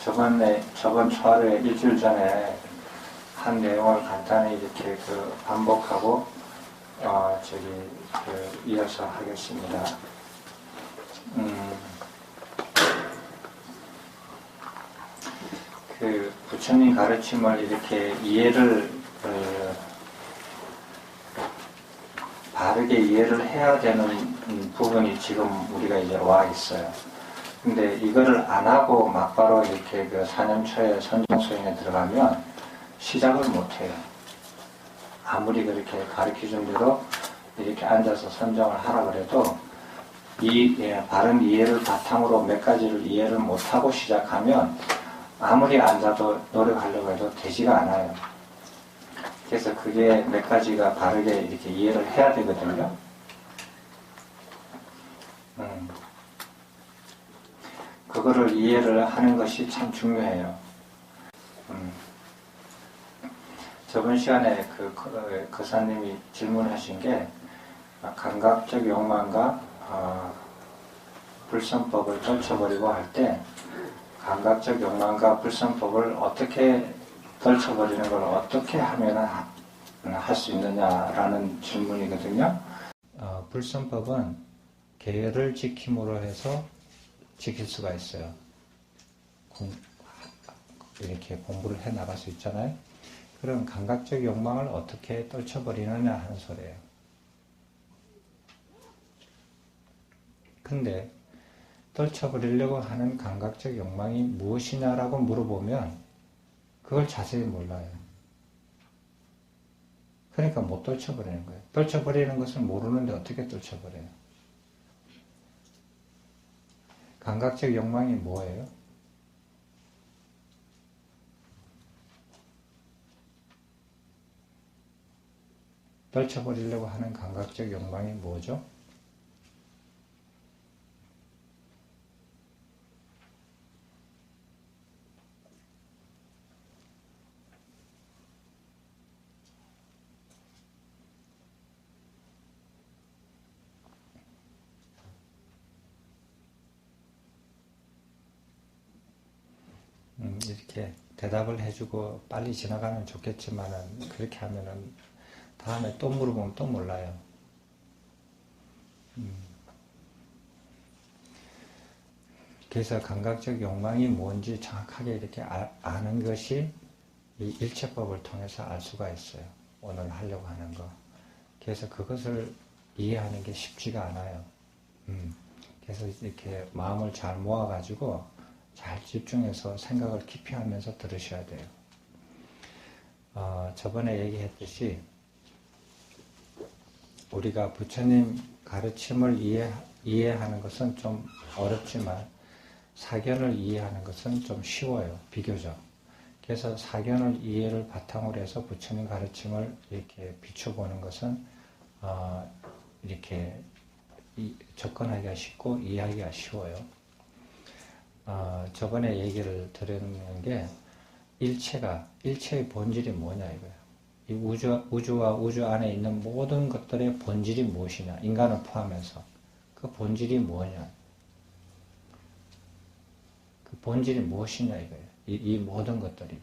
저번 주말에 일주일 전에 한 내용을 간단히 이렇게 반복하고, 이어서 하겠습니다. 부처님 가르침을 이렇게 바르게 이해를 해야 되는 부분이 지금 우리가 이제 와 있어요. 근데 이거를 안 하고 막바로 이렇게 4년 초에 선정소행에 들어가면 시작을 못 해요. 아무리 그렇게 가르쳐준 대로 이렇게 앉아서 선정을 하라 그래도 바른 이해를 바탕으로 몇 가지를 이해를 못하고 시작하면 아무리 앉아도 노력하려고 해도 되지가 않아요. 그래서 그게 몇 가지가 바르게 이렇게 이해를 해야 되거든요. 그거를 이해를 하는 것이 참 중요해요. 저번 시간에 거사님이 질문하신 게 감각적 욕망과 불선법을 떨쳐버리고 할 때 감각적 욕망과 불선법을 어떻게 떨쳐버리는 걸 어떻게 하면 할 수 있느냐라는 질문이거든요. 불선법은 계율을 지킴으로 해서 지킬 수가 있어요. 이렇게 공부를 해 나갈 수 있잖아요. 그럼 감각적 욕망을 어떻게 떨쳐버리느냐 하는 소리예요. 근데 떨쳐버리려고 하는 감각적 욕망이 무엇이냐라고 물어보면 그걸 자세히 몰라요. 그러니까 못 떨쳐버리는 거예요. 떨쳐버리는 것을 모르는데 어떻게 떨쳐버려요? 감각적 욕망이 뭐예요? 떨쳐버리려고 하는 감각적 욕망이 뭐죠? 이렇게 대답을 해주고 빨리 지나가면 좋겠지만은 그렇게 하면은 다음에 또 물어보면 또 몰라요. 그래서 감각적 욕망이 뭔지 정확하게 이렇게 아는 것이 이 일체법을 통해서 알 수가 있어요. 오늘 하려고 하는 거. 그래서 그것을 이해하는 게 쉽지가 않아요. 그래서 이렇게 마음을 잘 모아가지고 잘 집중해서 생각을 깊이 하면서 들으셔야 돼요. 저번에 얘기했듯이 우리가 부처님 가르침을 이해하는 것은 좀 어렵지만 사견을 이해하는 것은 좀 쉬워요. 비교적. 그래서 사견을 이해를 바탕으로 해서 부처님 가르침을 이렇게 비춰보는 것은 이렇게 접근하기가 쉽고 이해하기가 쉬워요. 저번에 얘기를 드렸는 게 일체의 본질이 뭐냐 이거예요. 이 우주와 우주 안에 있는 모든 것들의 본질이 무엇이냐, 인간을 포함해서 그 본질이 뭐냐, 그 본질이 무엇이냐 이거예요. 이 모든 것들이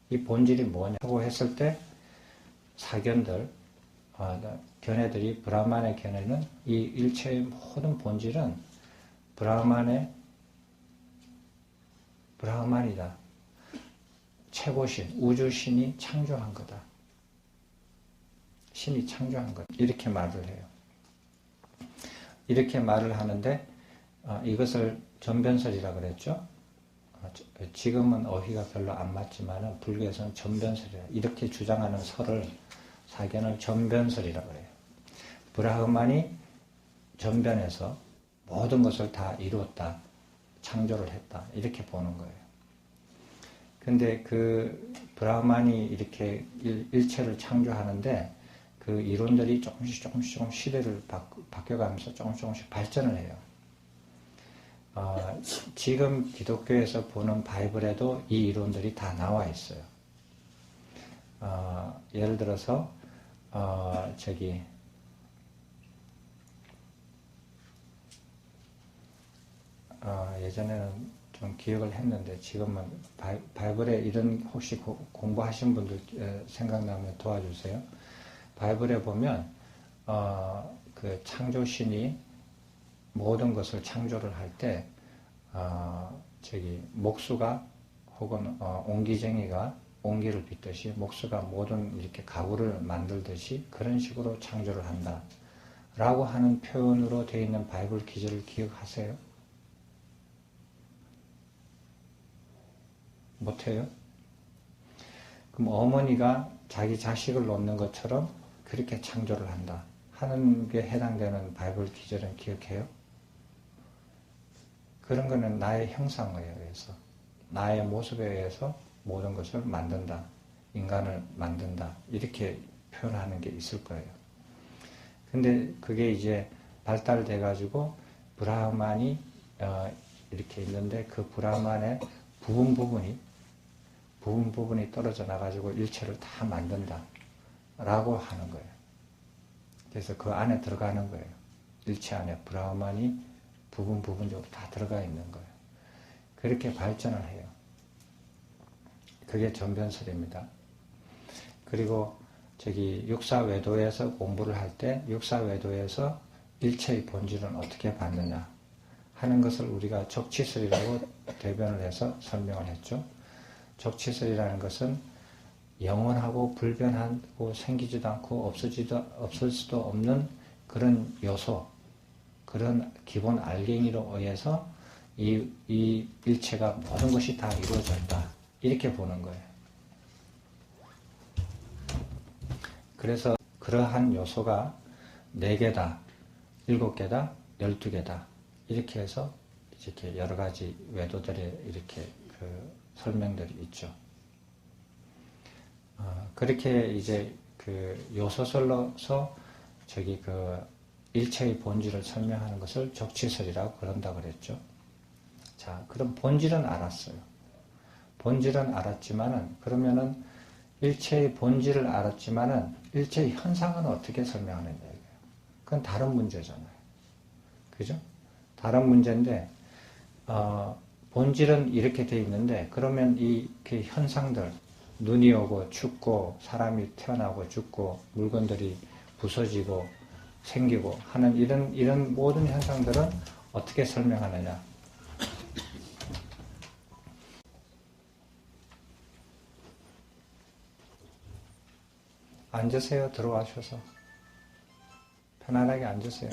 이 본질이 뭐냐고 했을 때 사견들, 견해들이 브라만의 견해는 이 일체의 모든 본질은 브라만이다. 최고신, 우주신이 창조한 거다. 신이 창조한 거다. 이렇게 말을 해요. 이렇게 말을 하는데 이것을 전변설이라고 그랬죠. 지금은 어휘가 별로 안 맞지만 불교에서는 전변설이라 이렇게 주장하는 사견을 전변설이라고 그래요. 브라흐만이 전변해서 모든 것을 다 이루었다. 창조를 했다. 이렇게 보는 거예요. 근데 그 브라흐만이 이렇게 일체를 창조하는데 그 이론들이 조금씩 시대를 바뀌어가면서 조금씩 발전을 해요. 지금 기독교에서 보는 바이블에도 이 이론들이 다 나와 있어요. 예를 들어서 예전에는 좀 기억을 했는데 지금은 바이블에 이런 혹시 공부하신 분들 생각나면 도와주세요. 바이블에 보면 그 창조신이 모든 것을 창조를 할 때 목수가 혹은 옹기쟁이가 옹기를 빚듯이 목수가 모든 이렇게 가구를 만들듯이 그런 식으로 창조를 한다 라고 하는 표현으로 되어 있는 바이블 기절을 기억하세요? 못해요? 그럼 어머니가 자기 자식을 놓는 것처럼 그렇게 창조를 한다 하는 게 해당되는 바이블 기절은 기억해요? 그런 거는 나의 형상에 의해서, 나의 모습에 의해서 모든 것을 만든다, 인간을 만든다 이렇게 표현하는 게 있을 거예요. 근데 그게 이제 발달돼 가지고 브라흐만이 이렇게 있는데 그 브라흐만의 부분이 떨어져 나가지고 일체를 다 만든다 라고 하는 거예요. 그래서 그 안에 들어가는 거예요. 일체 안에 브라흐만이 부분적으로 다 들어가 있는 거예요. 그렇게 발전을 해요. 그게 전변설입니다. 그리고 육사외도에서 공부를 할 때 육사외도에서 일체의 본질은 어떻게 받느냐 하는 것을 우리가 적치설이라고 대변을 해서 설명을 했죠. 적치설이라는 것은 영원하고 불변하고 생기지도 않고 없을 수도 없는 그런 요소, 그런 기본 알갱이로 의해서 이 일체가 모든 것이 다 이루어졌다 이렇게 보는 거예요. 그래서 그러한 요소가 4개다, 7개다, 12개다 이렇게 해서 이렇게 여러 가지 외도들의 이렇게 그 설명들이 있죠. 그렇게 이제 그 요소설로서 그 일체의 본질을 설명하는 것을 적치설이라고 그런다 그랬죠. 자, 그럼 본질은 알았어요. 본질은 알았지만은 그러면은 일체의 본질을 알았지만은 일체의 현상은 어떻게 설명하느냐 이거예요. 그건 다른 문제잖아요. 그죠? 다른 문제인데 본질은 이렇게 돼 있는데 그러면 그 현상들 눈이 오고 춥고 사람이 태어나고 죽고 물건들이 부서지고 생기고 하는 이런 모든 현상들은 어떻게 설명하느냐? 앉으세요. 들어와셔서 편안하게 앉으세요.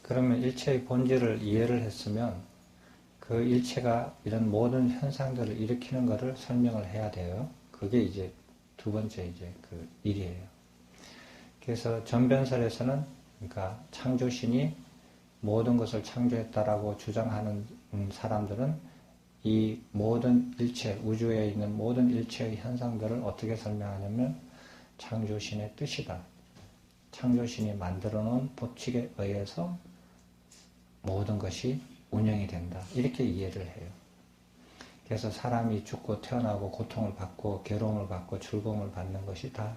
그러면 일체의 본질을 이해를 했으면 그 일체가 이런 모든 현상들을 일으키는 것을 설명을 해야 돼요. 그게 이제 두 번째 이제 그 일이에요. 그래서 전변설에서는 그러니까 창조신이 모든 것을 창조했다라고 주장하는 사람들은 이 모든 일체, 우주에 있는 모든 일체의 현상들을 어떻게 설명하냐면 창조신의 뜻이다. 창조신이 만들어 놓은 법칙에 의해서 모든 것이 운영이 된다. 이렇게 이해를 해요. 그래서 사람이 죽고 태어나고 고통을 받고 괴로움을 받고 즐거움을 받는 것이 다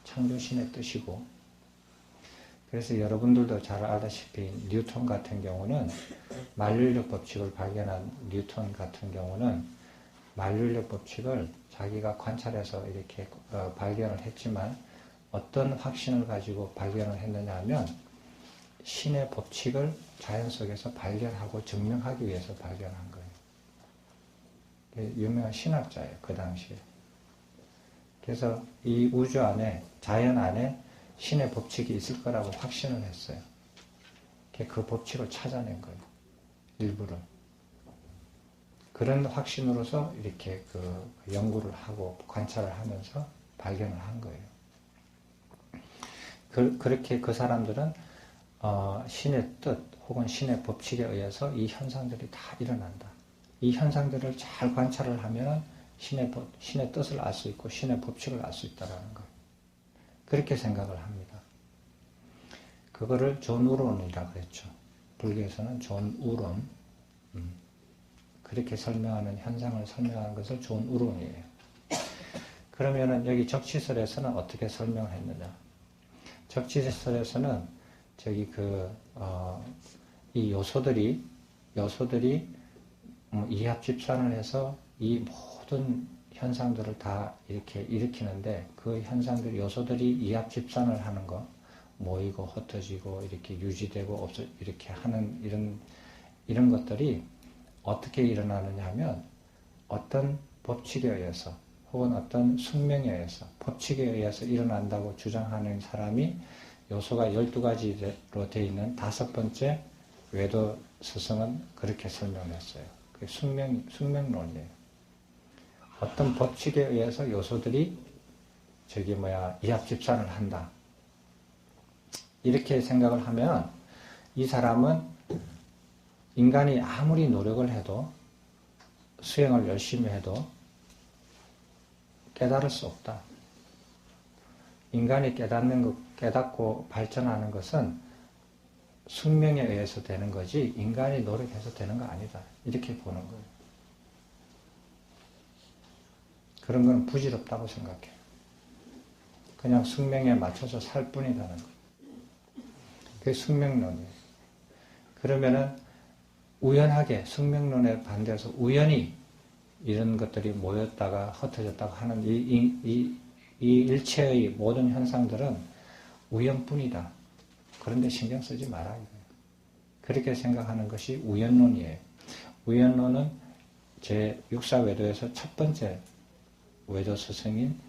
창조신의 뜻이고, 그래서 여러분들도 잘 알다시피 뉴턴 같은 경우는 만율력 법칙을 발견한 뉴턴 같은 경우는 만율력 법칙을 자기가 관찰해서 이렇게 발견을 했지만 어떤 확신을 가지고 발견을 했느냐 하면 신의 법칙을 자연 속에서 발견하고 증명하기 위해서 발견한 거예요. 유명한 신학자예요, 그 당시에. 그래서 이 우주 안에, 자연 안에 신의 법칙이 있을 거라고 확신을 했어요. 그 법칙을 찾아낸 거예요. 일부러. 그런 확신으로서 이렇게 그 연구를 하고 관찰을 하면서 발견을 한 거예요. 그렇게 그 사람들은 신의 뜻 혹은 신의 법칙에 의해서 이 현상들이 다 일어난다. 이 현상들을 잘 관찰을 하면 신의 뜻을 알 수 있고 신의 법칙을 알 수 있다는 거예요. 그렇게 생각을 합니다. 그거를 존 우론이라고 했죠. 불교에서는 존 우론, 그렇게 설명하는 현상을 설명하는 것을 존 우론이에요. 그러면은 여기 적치설에서는 어떻게 설명했느냐? 적치설에서는 저기 이 요소들이 이합집산을 해서 이 모든 현상들을 다 이렇게 일으키는데 그 현상들 요소들이 이합집산을 하는 거 모이고 흩어지고 이렇게 유지되고 없어 이렇게 하는 이런 것들이 어떻게 일어나느냐 하면 어떤 법칙에 의해서 혹은 어떤 숙명에 의해서 법칙에 의해서 일어난다고 주장하는 사람이 요소가 12가지로 되어 있는 5번째 외도 스승은 그렇게 설명했어요. 그게 숙명론이에요. 어떤 법칙에 의해서 요소들이 이합집산을 한다. 이렇게 생각을 하면 이 사람은 인간이 아무리 노력을 해도 수행을 열심히 해도 깨달을 수 없다. 인간이 깨닫고 발전하는 것은 숙명에 의해서 되는 거지 인간이 노력해서 되는 거 아니다. 이렇게 보는 거예요. 그런 건 부질없다고 생각해요. 그냥 숙명에 맞춰서 살 뿐이라는 거예요. 그게 숙명론이에요. 그러면은 우연하게 숙명론에 반대해서 우연히 이런 것들이 모였다가 흩어졌다가 하는 이 일체의 모든 현상들은 우연뿐이다. 그런데 신경 쓰지 마라 이거예요. 그렇게 생각하는 것이 우연론이에요. 우연론은 제 육사외도에서 첫 번째 외도 스승인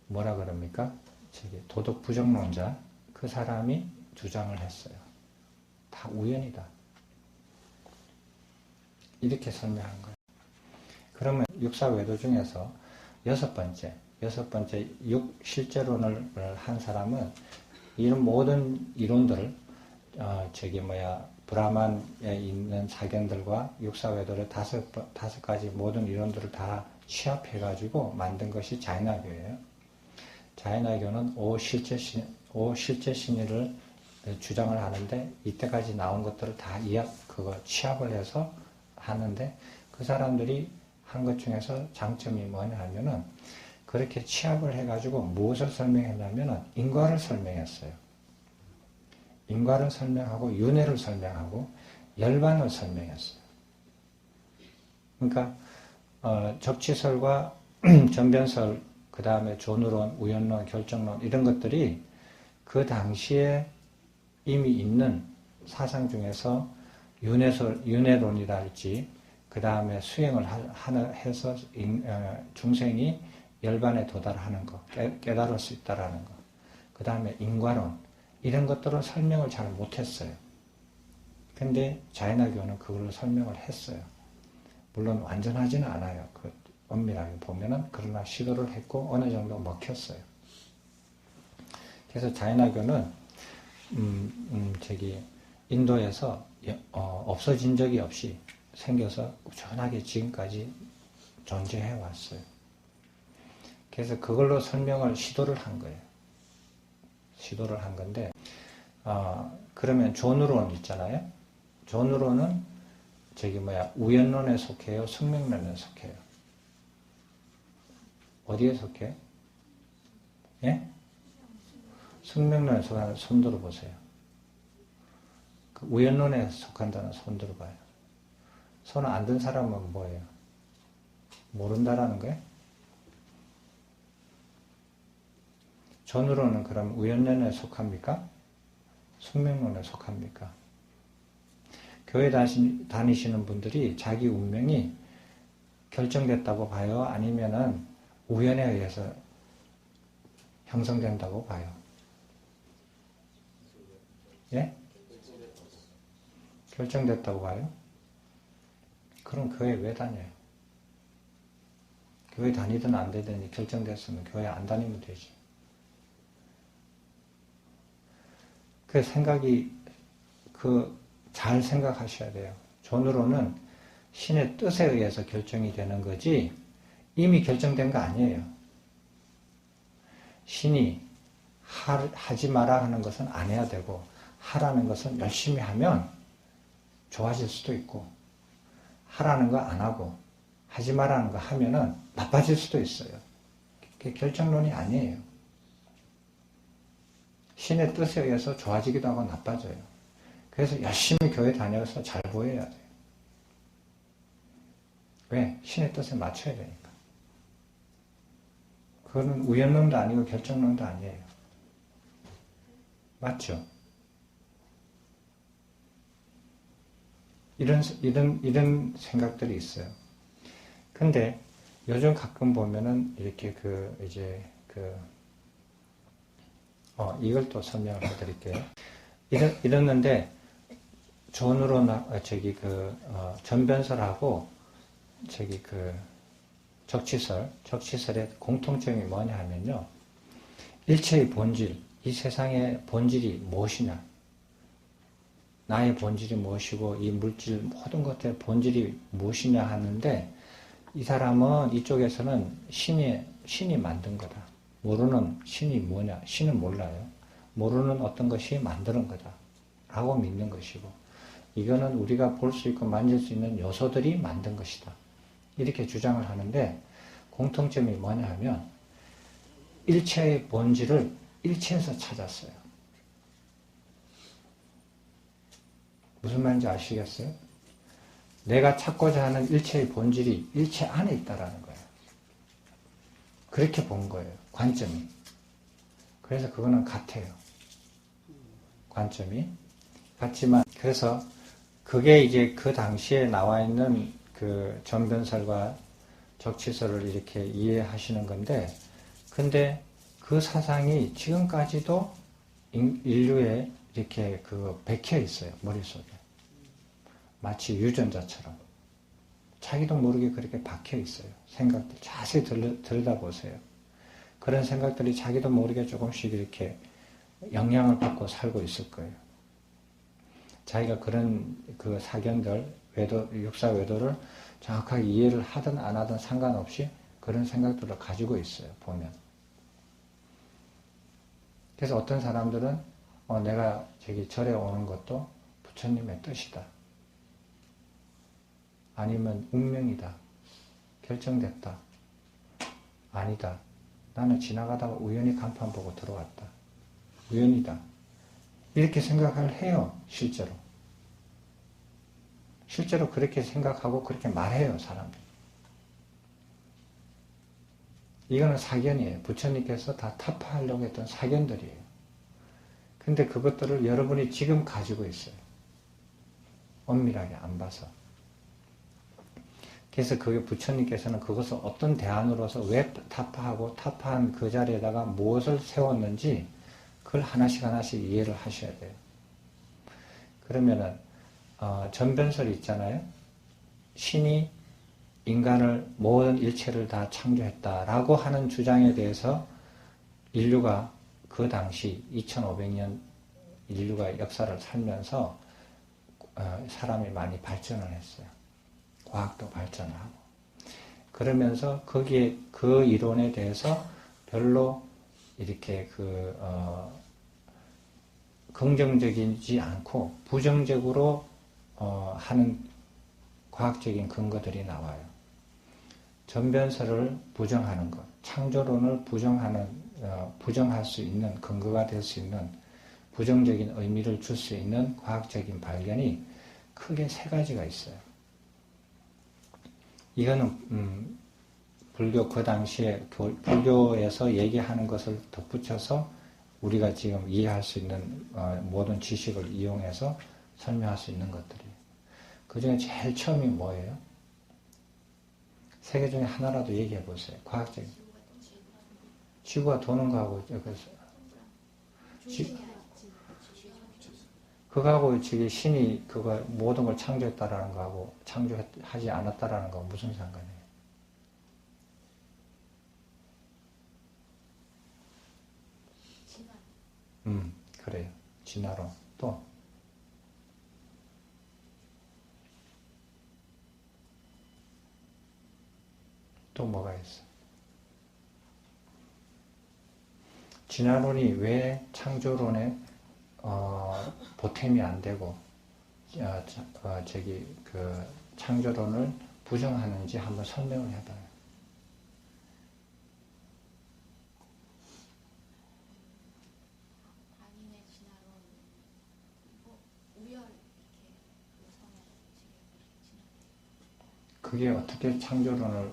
뭐라 그럽니까? 도덕 부정론자 그 사람이 주장을 했어요. 다 우연이다. 이렇게 설명한 거예요. 그러면 육사외도 중에서 여섯 번째 육실제론을 한 사람은 이런 모든 이론들을 브라만에 있는 사견들과 육사외도를 다섯 가지 모든 이론들을 다 취합해가지고 만든 것이 자인화교예요. 자인화교는 오실제신의를 주장을 하는데 이때까지 나온 것들을 다 취합을 해서 하는데 그 사람들이 한 것 중에서 장점이 뭐냐 하면은 그렇게 취합을 해가지고 무엇을 설명했냐면은 인과를 설명했어요. 인과를 설명하고 윤회를 설명하고 열반을 설명했어요. 그러니까 적치설과 전변설 그 다음에 존우론, 우연론, 결정론 이런 것들이 그 당시에 이미 있는 사상 중에서 윤회론이랄지 그 다음에 수행을 해서 중생이 열반에 도달하는 것, 깨달을 수 있다라는 것, 그 다음에 인과론 이런 것들을 설명을 잘 못했어요. 근데 자인화교는 그걸로 설명을 했어요. 물론 완전하지는 않아요. 엄밀하게 보면은 그러나 시도를 했고 어느 정도 먹혔어요. 그래서 자인화교는 인도에서 없어진 적이 없이 생겨서 꾸준하게 지금까지 존재해 왔어요. 그래서 그걸로 설명을 시도를 한 거예요. 시도를 한 건데 그러면 존우론 있잖아요. 존우론은 우연론에 속해요? 숙명론에 속해요? 어디에 속해요? 예? 숙명론에 속하는 손 들어보세요. 우연론에 속한다는 손 들어봐요. 손 안 든 사람은 뭐예요? 모른다라는 거예요? 존우론은 그럼 우연론에 속합니까? 숙명론에 속합니까? 교회 다니시는 분들이 자기 운명이 결정됐다고 봐요? 아니면은 우연에 의해서 형성된다고 봐요? 예? 결정됐다고 봐요? 그럼 교회 왜 다녀요? 교회 다니든 안 되든 결정됐으면 교회 안 다니면 되지. 그 생각이 잘 생각하셔야 돼요. 존으로는 신의 뜻에 의해서 결정이 되는 거지 이미 결정된 거 아니에요. 신이 하지 마라 하는 것은 안 해야 되고 하라는 것은 열심히 하면 좋아질 수도 있고 하라는 거 안 하고 하지 말라는 거 하면은 나빠질 수도 있어요. 그게 결정론이 아니에요. 신의 뜻에 의해서 좋아지기도 하고 나빠져요. 그래서 열심히 교회 다녀서 잘 보여야 돼요. 왜? 신의 뜻에 맞춰야 되니까. 그거는 우연론도 아니고 결정론도 아니에요. 맞죠? 이런 생각들이 있어요. 근데 요즘 가끔 보면은 이렇게 이걸 또 설명을 해드릴게요. 이랬는데, 존으로 전변설하고, 적치설의 공통점이 뭐냐 하면요. 일체의 본질, 이 세상의 본질이 무엇이냐. 나의 본질이 무엇이고, 이 물질 모든 것들의 본질이 무엇이냐 하는데, 이 사람은 이쪽에서는 신이 만든 거다. 모르는 신이 뭐냐? 신은 몰라요. 모르는 어떤 것이 만드는 거다. 라고 믿는 것이고, 이거는 우리가 볼 수 있고 만질 수 있는 요소들이 만든 것이다. 이렇게 주장을 하는데, 공통점이 뭐냐 하면, 일체의 본질을 일체에서 찾았어요. 무슨 말인지 아시겠어요? 내가 찾고자 하는 일체의 본질이 일체 안에 있다라는 거예요. 그렇게 본 거예요. 관점이. 그래서 그거는 같아요. 관점이. 같지만, 그래서 그게 이제 그 당시에 나와 있는 그 전변설과 적치설을 이렇게 이해하시는 건데, 근데 그 사상이 지금까지도 인류에 이렇게 박혀 있어요. 머릿속에. 마치 유전자처럼. 자기도 모르게 그렇게 박혀 있어요. 생각들 자세히 들여다보세요. 그런 생각들이 자기도 모르게 조금씩 이렇게 영향을 받고 살고 있을 거예요. 자기가 그런 그 사견들, 육사 외도를 정확하게 이해를 하든 안 하든 상관없이 그런 생각들을 가지고 있어요. 보면. 그래서 어떤 사람들은 내가 절에 오는 것도 부처님의 뜻이다. 아니면 운명이다. 결정됐다. 아니다. 나는 지나가다가 우연히 간판 보고 들어왔다. 우연이다. 이렇게 생각을 해요. 실제로. 실제로 그렇게 생각하고 그렇게 말해요. 사람들이. 이거는 사견이에요. 부처님께서 다 타파하려고 했던 사견들이에요. 근데 그것들을 여러분이 지금 가지고 있어요. 엄밀하게 안 봐서. 그래서 그게 부처님께서는 그것을 어떤 대안으로서 왜 타파하고 타파한 그 자리에다가 무엇을 세웠는지 그걸 하나씩 이해를 하셔야 돼요. 그러면은 전변설이 있잖아요. 신이 인간을 모든 일체를 다 창조했다라고 하는 주장에 대해서 인류가 그 당시 2500년 인류가 역사를 살면서 사람이 많이 발전을 했어요. 과학도 발전을 하고. 그러면서 거기에 그 이론에 대해서 별로 이렇게 긍정적이지 않고 부정적으로 하는 과학적인 근거들이 나와요. 전변설을 부정하는 것, 창조론을 부정할 수 있는 근거가 될 수 있는 부정적인 의미를 줄 수 있는 과학적인 발견이 크게 세 가지가 있어요. 이거는 불교 그 당시에 불교에서 얘기하는 것을 덧붙여서 우리가 지금 이해할 수 있는 모든 지식을 이용해서 설명할 수 있는 것들이에요. 그 중에 제일 처음이 뭐예요? 세 개 중에 하나라도 얘기해 보세요. 과학적인. 지구가 도는 거하고 그거하고 지금 신이 모든 걸 창조했다라는 거하고 창조하지 않았다라는 거 무슨 상관이에요? 그래요. 진화론. 또 뭐가 있어? 진화론이 왜 창조론에 보탬이 안 되고 창조론을 부정하는지 한번 설명을 해봐요. 반인의 진화론, 우열 이렇게 요성을 진화론. 그게 어떻게 창조론을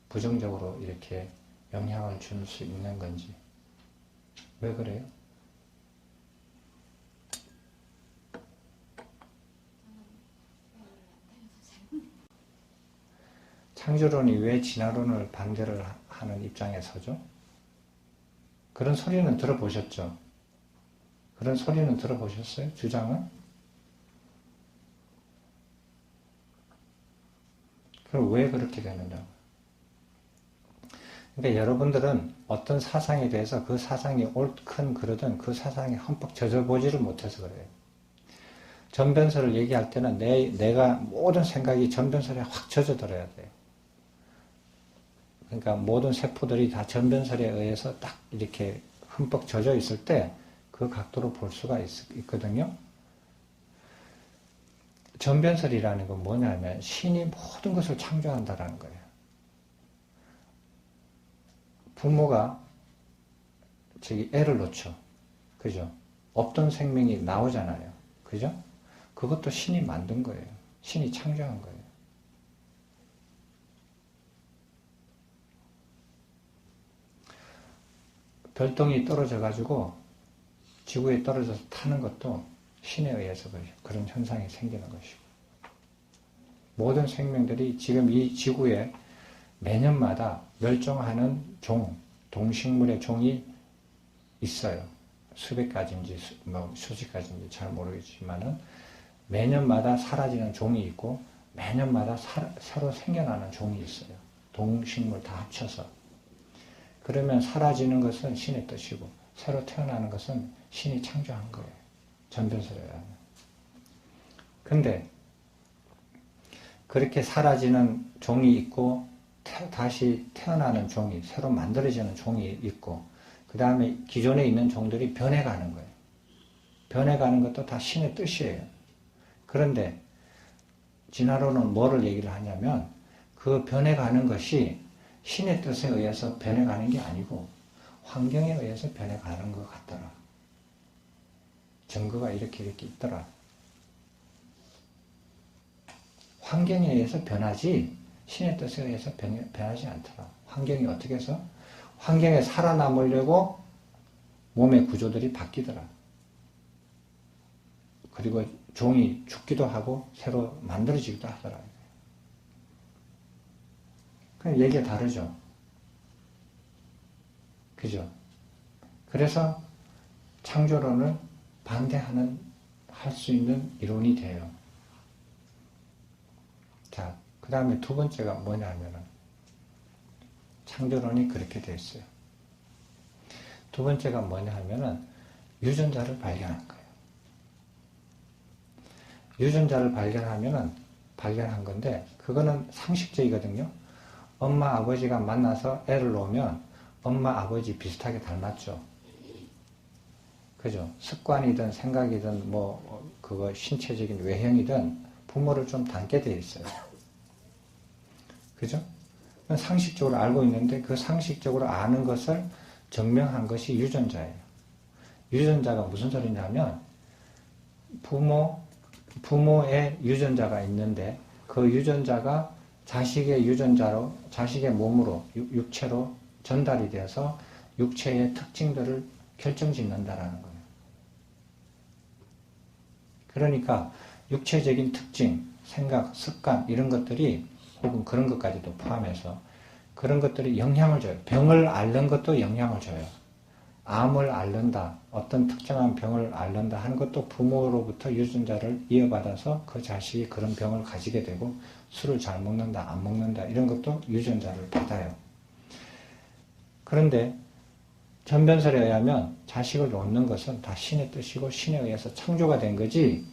부정적으로 이렇게 영향을 줄 수 있는 건지. 왜 그래요? 창조론이 왜 진화론을 반대를 하는 입장에 서죠? 그런 소리는 들어보셨죠? 그런 소리는 들어보셨어요? 주장은? 그럼 왜 그렇게 되느냐? 그러니까 여러분들은 어떤 사상에 대해서 그 사상이 옳든 그러든 그 사상에 흠뻑 젖어보지를 못해서 그래요. 전변설을 얘기할 때는 내가 모든 생각이 전변설에 확 젖어들어야 돼요. 그러니까 모든 세포들이 다 전변설에 의해서 딱 이렇게 흠뻑 젖어 있을 때 그 각도로 볼 수가 있거든요. 전변설이라는 건 뭐냐면 신이 모든 것을 창조한다라는 거예요. 부모가 애를 놓죠. 그죠? 없던 생명이 나오잖아요. 그죠? 그것도 신이 만든 거예요. 신이 창조한 거예요. 별똥이 떨어져가지고 지구에 떨어져서 타는 것도 신에 의해서 그런 현상이 생기는 것이고, 모든 생명들이 지금 이 지구에 매년마다 멸종하는 동식물의 종이 있어요. 수백 가지인지 수십 가지인지 잘 모르겠지만은 매년마다 사라지는 종이 있고 매년마다 새로 생겨나는 종이 있어요. 동식물 다 합쳐서. 그러면 사라지는 것은 신의 뜻이고 새로 태어나는 것은 신이 창조한 거예요. 전변설에 의하면. 근데 그렇게 사라지는 종이 있고 다시 태어나는 종이, 새로 만들어지는 종이 있고 그 다음에 기존에 있는 종들이 변해가는 거예요. 변해가는 것도 다 신의 뜻이에요. 그런데 진화론은 뭐를 얘기를 하냐면 그 변해가는 것이 신의 뜻에 의해서 변해가는 게 아니고 환경에 의해서 변해가는 것 같더라. 증거가 이렇게 있더라. 환경에 의해서 변하지 신의 뜻에 의해서 변하지 않더라. 환경이 어떻게 해서? 환경에 살아남으려고 몸의 구조들이 바뀌더라. 그리고 종이 죽기도 하고 새로 만들어지기도 하더라. 그냥 얘기가 다르죠. 그죠? 그래서 창조론을 할 수 있는 이론이 돼요. 자, 그 다음에 두 번째가 뭐냐면은 창조론이 그렇게 되어 있어요. 두 번째가 뭐냐 하면은 유전자를 발견한 거예요. 유전자를 발견한 건데 그거는 상식적이거든요. 엄마 아버지가 만나서 애를 놓으면 엄마 아버지 비슷하게 닮았죠. 그죠? 습관이든 생각이든 그거 신체적인 외형이든 부모를 좀 닮게 되어 있어요. 그죠? 상식적으로 알고 있는데 그 상식적으로 아는 것을 증명한 것이 유전자예요. 유전자가 무슨 소리냐면 부모의 유전자가 있는데 그 유전자가 자식의 유전자로 자식의 몸으로 육체로 전달이 되어서 육체의 특징들을 결정짓는다라는 거예요. 그러니까 육체적인 특징, 생각, 습관 이런 것들이 혹은 그런 것까지도 포함해서 그런 것들이 영향을 줘요. 병을 앓는 것도 영향을 줘요. 암을 앓는다, 어떤 특정한 병을 앓는다 하는 것도 부모로부터 유전자를 이어받아서 그 자식이 그런 병을 가지게 되고 술을 잘 먹는다, 안 먹는다 이런 것도 유전자를 받아요. 그런데 전변설에 의하면 자식을 놓는 것은 다 신의 뜻이고 신에 의해서 창조가 된 거지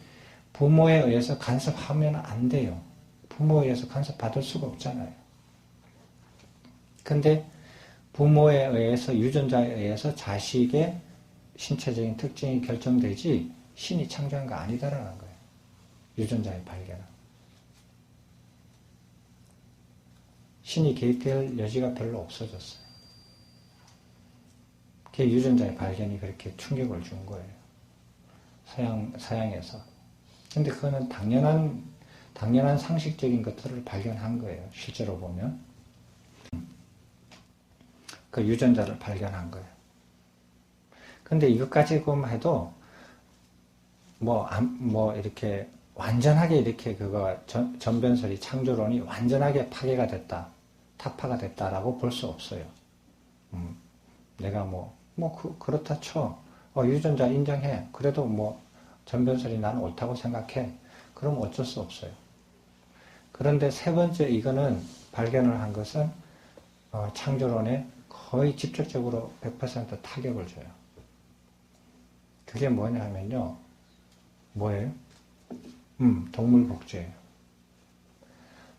부모에 의해서 간섭하면 안 돼요. 부모에 의해서 간섭받을 수가 없잖아요. 근데 부모에 의해서 유전자에 의해서 자식의 신체적인 특징이 결정되지 신이 창조한 거 아니다라는 거예요. 유전자의 발견은. 신이 개입될 여지가 별로 없어졌어요. 그게 유전자의 발견이 그렇게 충격을 준 거예요. 서양에서. 근데 그거는 당연한 상식적인 것들을 발견한 거예요. 실제로 보면. 그 유전자를 발견한 거예요. 근데 이것까지만 해도, 이렇게, 완전하게 이렇게 전변설이, 창조론이 완전하게 파괴가 됐다. 타파가 됐다라고 볼 수 없어요. 내가 그렇다 쳐. 유전자 인정해. 그래도 전변설이 나는 옳다고 생각해. 그럼 어쩔 수 없어요. 그런데 세 번째 이거는 발견을 한 것은 창조론에 거의 직접적으로 100% 타격을 줘요. 그게 뭐냐 하면요. 뭐예요? 동물 복제예요.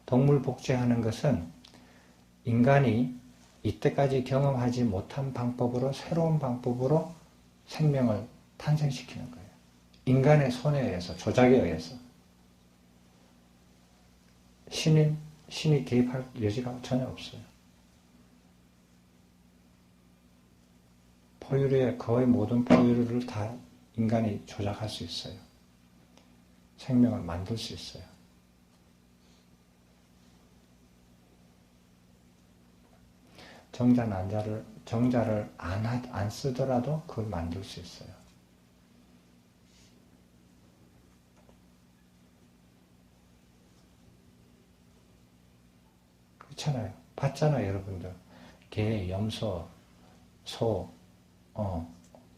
동물 복제하는 것은 인간이 이때까지 경험하지 못한 방법으로, 새로운 방법으로 생명을 탄생시키는 거예요. 인간의 손에 의해서, 조작에 의해서. 신이 개입할 여지가 전혀 없어요. 포유류의 거의 모든 포유류를 다 인간이 조작할 수 있어요. 생명을 만들 수 있어요. 정자를 안 쓰더라도 그걸 만들 수 있어요. 그렇잖아요. 봤잖아요, 여러분들. 개, 염소, 소,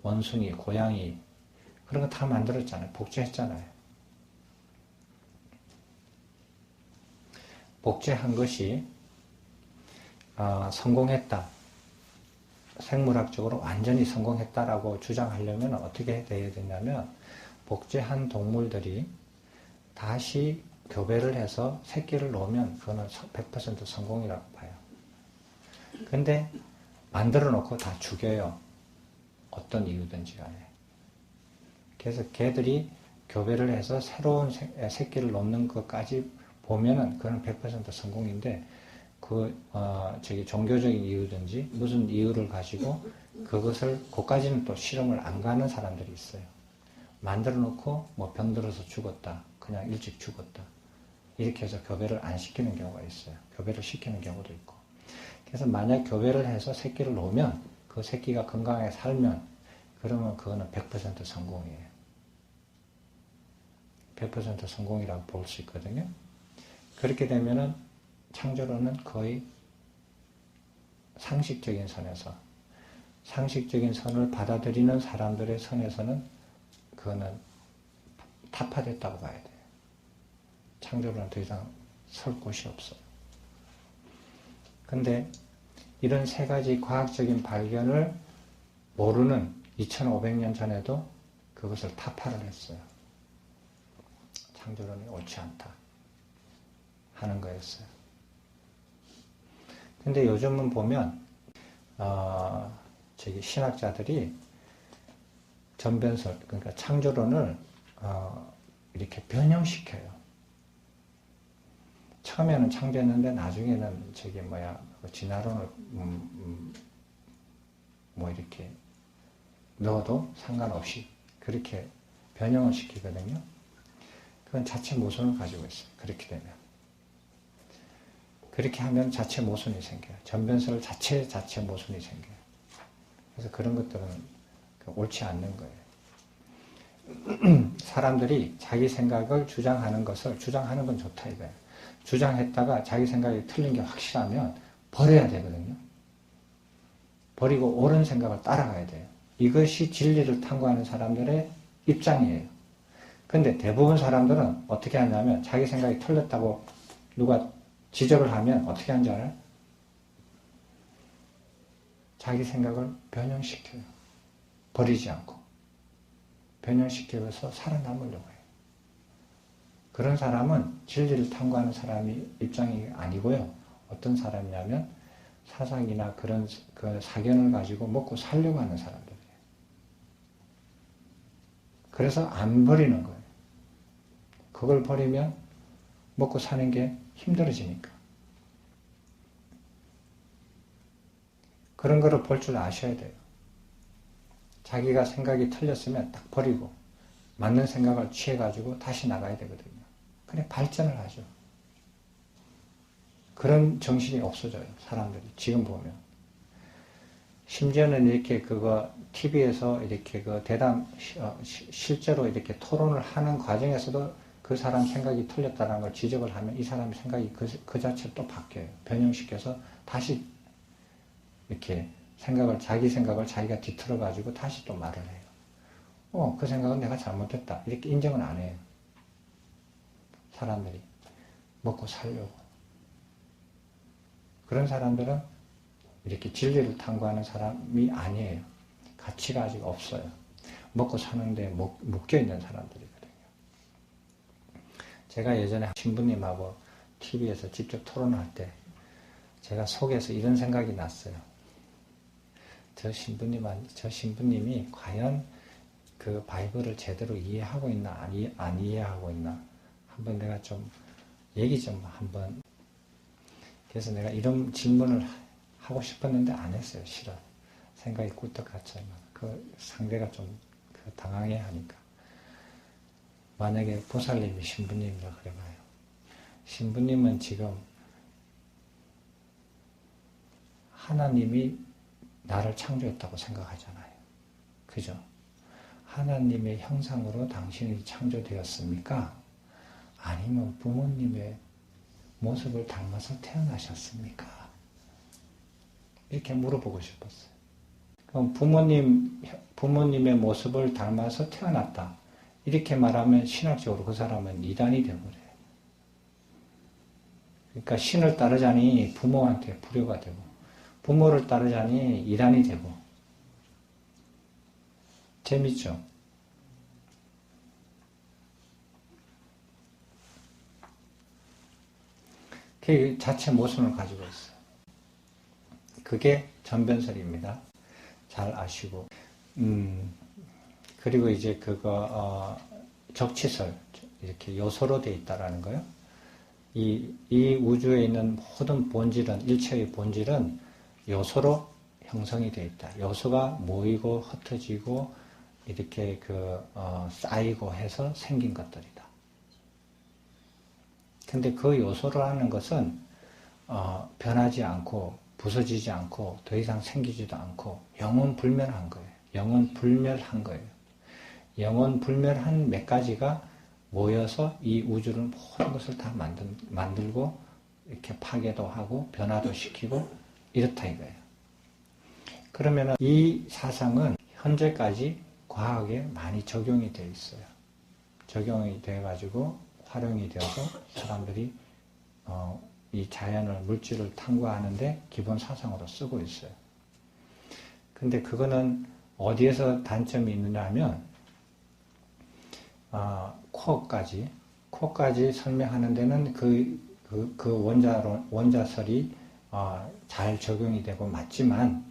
원숭이, 고양이, 그런 거 다 만들었잖아요. 복제했잖아요. 복제한 것이 성공했다. 생물학적으로 완전히 성공했다라고 주장하려면 어떻게 돼야 되냐면, 복제한 동물들이 다시 교배를 해서 새끼를 놓으면 그거는 100% 성공이라고 봐요. 근데 만들어 놓고 다 죽여요. 어떤 이유든지 간에. 그래서 개들이 교배를 해서 새로운 새끼를 놓는 것까지 보면은 그건 100% 성공인데, 종교적인 이유든지 무슨 이유를 가지고 그것을, 그까지는 또 실험을 안 가는 사람들이 있어요. 만들어 놓고 병들어서 죽었다. 그냥 일찍 죽었다. 이렇게 해서 교배를 안 시키는 경우가 있어요. 교배를 시키는 경우도 있고. 그래서 만약 교배를 해서 새끼를 놓으면, 그 새끼가 건강하게 살면, 그러면 그거는 100% 성공이에요. 100% 성공이라고 볼 수 있거든요. 그렇게 되면은 창조론은 거의 상식적인 선에서, 상식적인 선을 받아들이는 사람들의 선에서는 그거는 타파됐다고 봐야 돼요. 창조론은 더 이상 설 곳이 없어요. 근데 이런 세 가지 과학적인 발견을 모르는 2500년 전에도 그것을 타파를 했어요. 창조론이 옳지 않다 하는 거였어요. 근데 요즘은 보면 신학자들이 전변설, 그러니까 창조론을 이렇게 변형시켜요. 처음에는 창조했는데 나중에는 진화론을 이렇게 넣어도 상관없이 그렇게 변형을 시키거든요. 그건 자체 모순을 가지고 있어요. 그렇게 되면. 그렇게 하면 자체 모순이 생겨요. 전변설 자체 모순이 생겨요. 그래서 그런 것들은 옳지 않는 거예요. 사람들이 자기 생각을 주장하는 건 좋다 이거예요. 주장했다가 자기 생각이 틀린 게 확실하면 버려야 되거든요. 버리고 옳은 생각을 따라가야 돼요. 이것이 진리를 탐구하는 사람들의 입장이에요. 근데 대부분 사람들은 어떻게 하냐면, 자기 생각이 틀렸다고 누가 지적을 하면 어떻게 하는지 알아요? 자기 생각을 변형시켜요. 버리지 않고. 변형시켜서 살아남으려고 해요. 그런 사람은 진리를 탐구하는 사람이 입장이 아니고요. 어떤 사람이냐면 사상이나 그런 사견을 가지고 먹고 살려고 하는 사람들이에요. 그래서 안 버리는 거예요. 그걸 버리면 먹고 사는 게 힘들어지니까. 그런 거를 볼 줄 아셔야 돼요. 자기가 생각이 틀렸으면 딱 버리고 맞는 생각을 취해가지고 다시 나가야 되거든요. 그래 발전을 하죠. 그런 정신이 없어져요. 사람들이 지금 보면. 심지어는 이렇게 그거 TV에서 이렇게 그 대담 실제로 이렇게 토론을 하는 과정에서도 그 사람 생각이 틀렸다는 걸 지적을 하면 이 사람 생각이 그 자체로 또 바뀌어요. 변형시켜서 다시 이렇게 자기 생각을 자기가 뒤틀어 가지고 다시 또 말을 해요. 그 생각은 내가 잘못했다. 이렇게 인정은 안 해요. 사람들이 먹고 살려고. 그런 사람들은 이렇게 진리를 탐구하는 사람이 아니에요. 가치가 아직 없어요. 먹고 사는데 묶여있는 사람들이거든요. 제가 예전에 신부님하고 TV에서 직접 토론할 때 제가 속에서 이런 생각이 났어요. 저 신부님이 과연 그 바이블을 제대로 이해하고 있나 안 이해하고 있나 한번 내가 좀 얘기 좀 한번. 그래서 내가 이런 질문을 하고 싶었는데 안 했어요. 싫어. 생각이 꿀떡 같잖아. 그 상대가 좀 당황해 하니까. 만약에 보살님이 신부님이라 그래봐요. 신부님은 지금 하나님이 나를 창조했다고 생각하잖아요. 그죠? 하나님의 형상으로 당신이 창조되었습니까? 아니면 부모님의 모습을 닮아서 태어나셨습니까? 이렇게 물어보고 싶었어요. 그럼 부모님의 모습을 닮아서 태어났다. 이렇게 말하면 신학적으로 그 사람은 이단이 되어버려요. 그러니까 신을 따르자니 부모한테 불효가 되고, 부모를 따르자니 이단이 되고. 재밌죠? 그 자체 모순을 가지고 있어요. 그게 전변설입니다. 잘 아시고. 그리고 이제 적치설, 이렇게 요소로 되어 있다라는 거요. 이 우주에 있는 모든 본질은, 일체의 본질은 요소로 형성이 되어 있다. 요소가 모이고 흩어지고 이렇게 쌓이고 해서 생긴 것들이다. 근데 그 요소라는 것은 변하지 않고 부서지지 않고 더 이상 생기지도 않고 영원불멸한 거예요. 영원불멸한 거예요. 영원불멸한 몇 가지가 모여서 이 우주를 모든 것을 다 만들고 이렇게 파괴도 하고 변화도 시키고 이렇다 이거예요. 그러면 이 사상은 현재까지 과학에 많이 적용이 되어 있어요. 적용이 되어가지고 활용이 되어서 사람들이 이 자연을, 물질을 탐구하는데 기본 사상으로 쓰고 있어요. 근데 그거는 어디에서 단점이 있느냐 하면 코어까지 설명하는 데는 그 원자설이 잘 적용이 되고 맞지만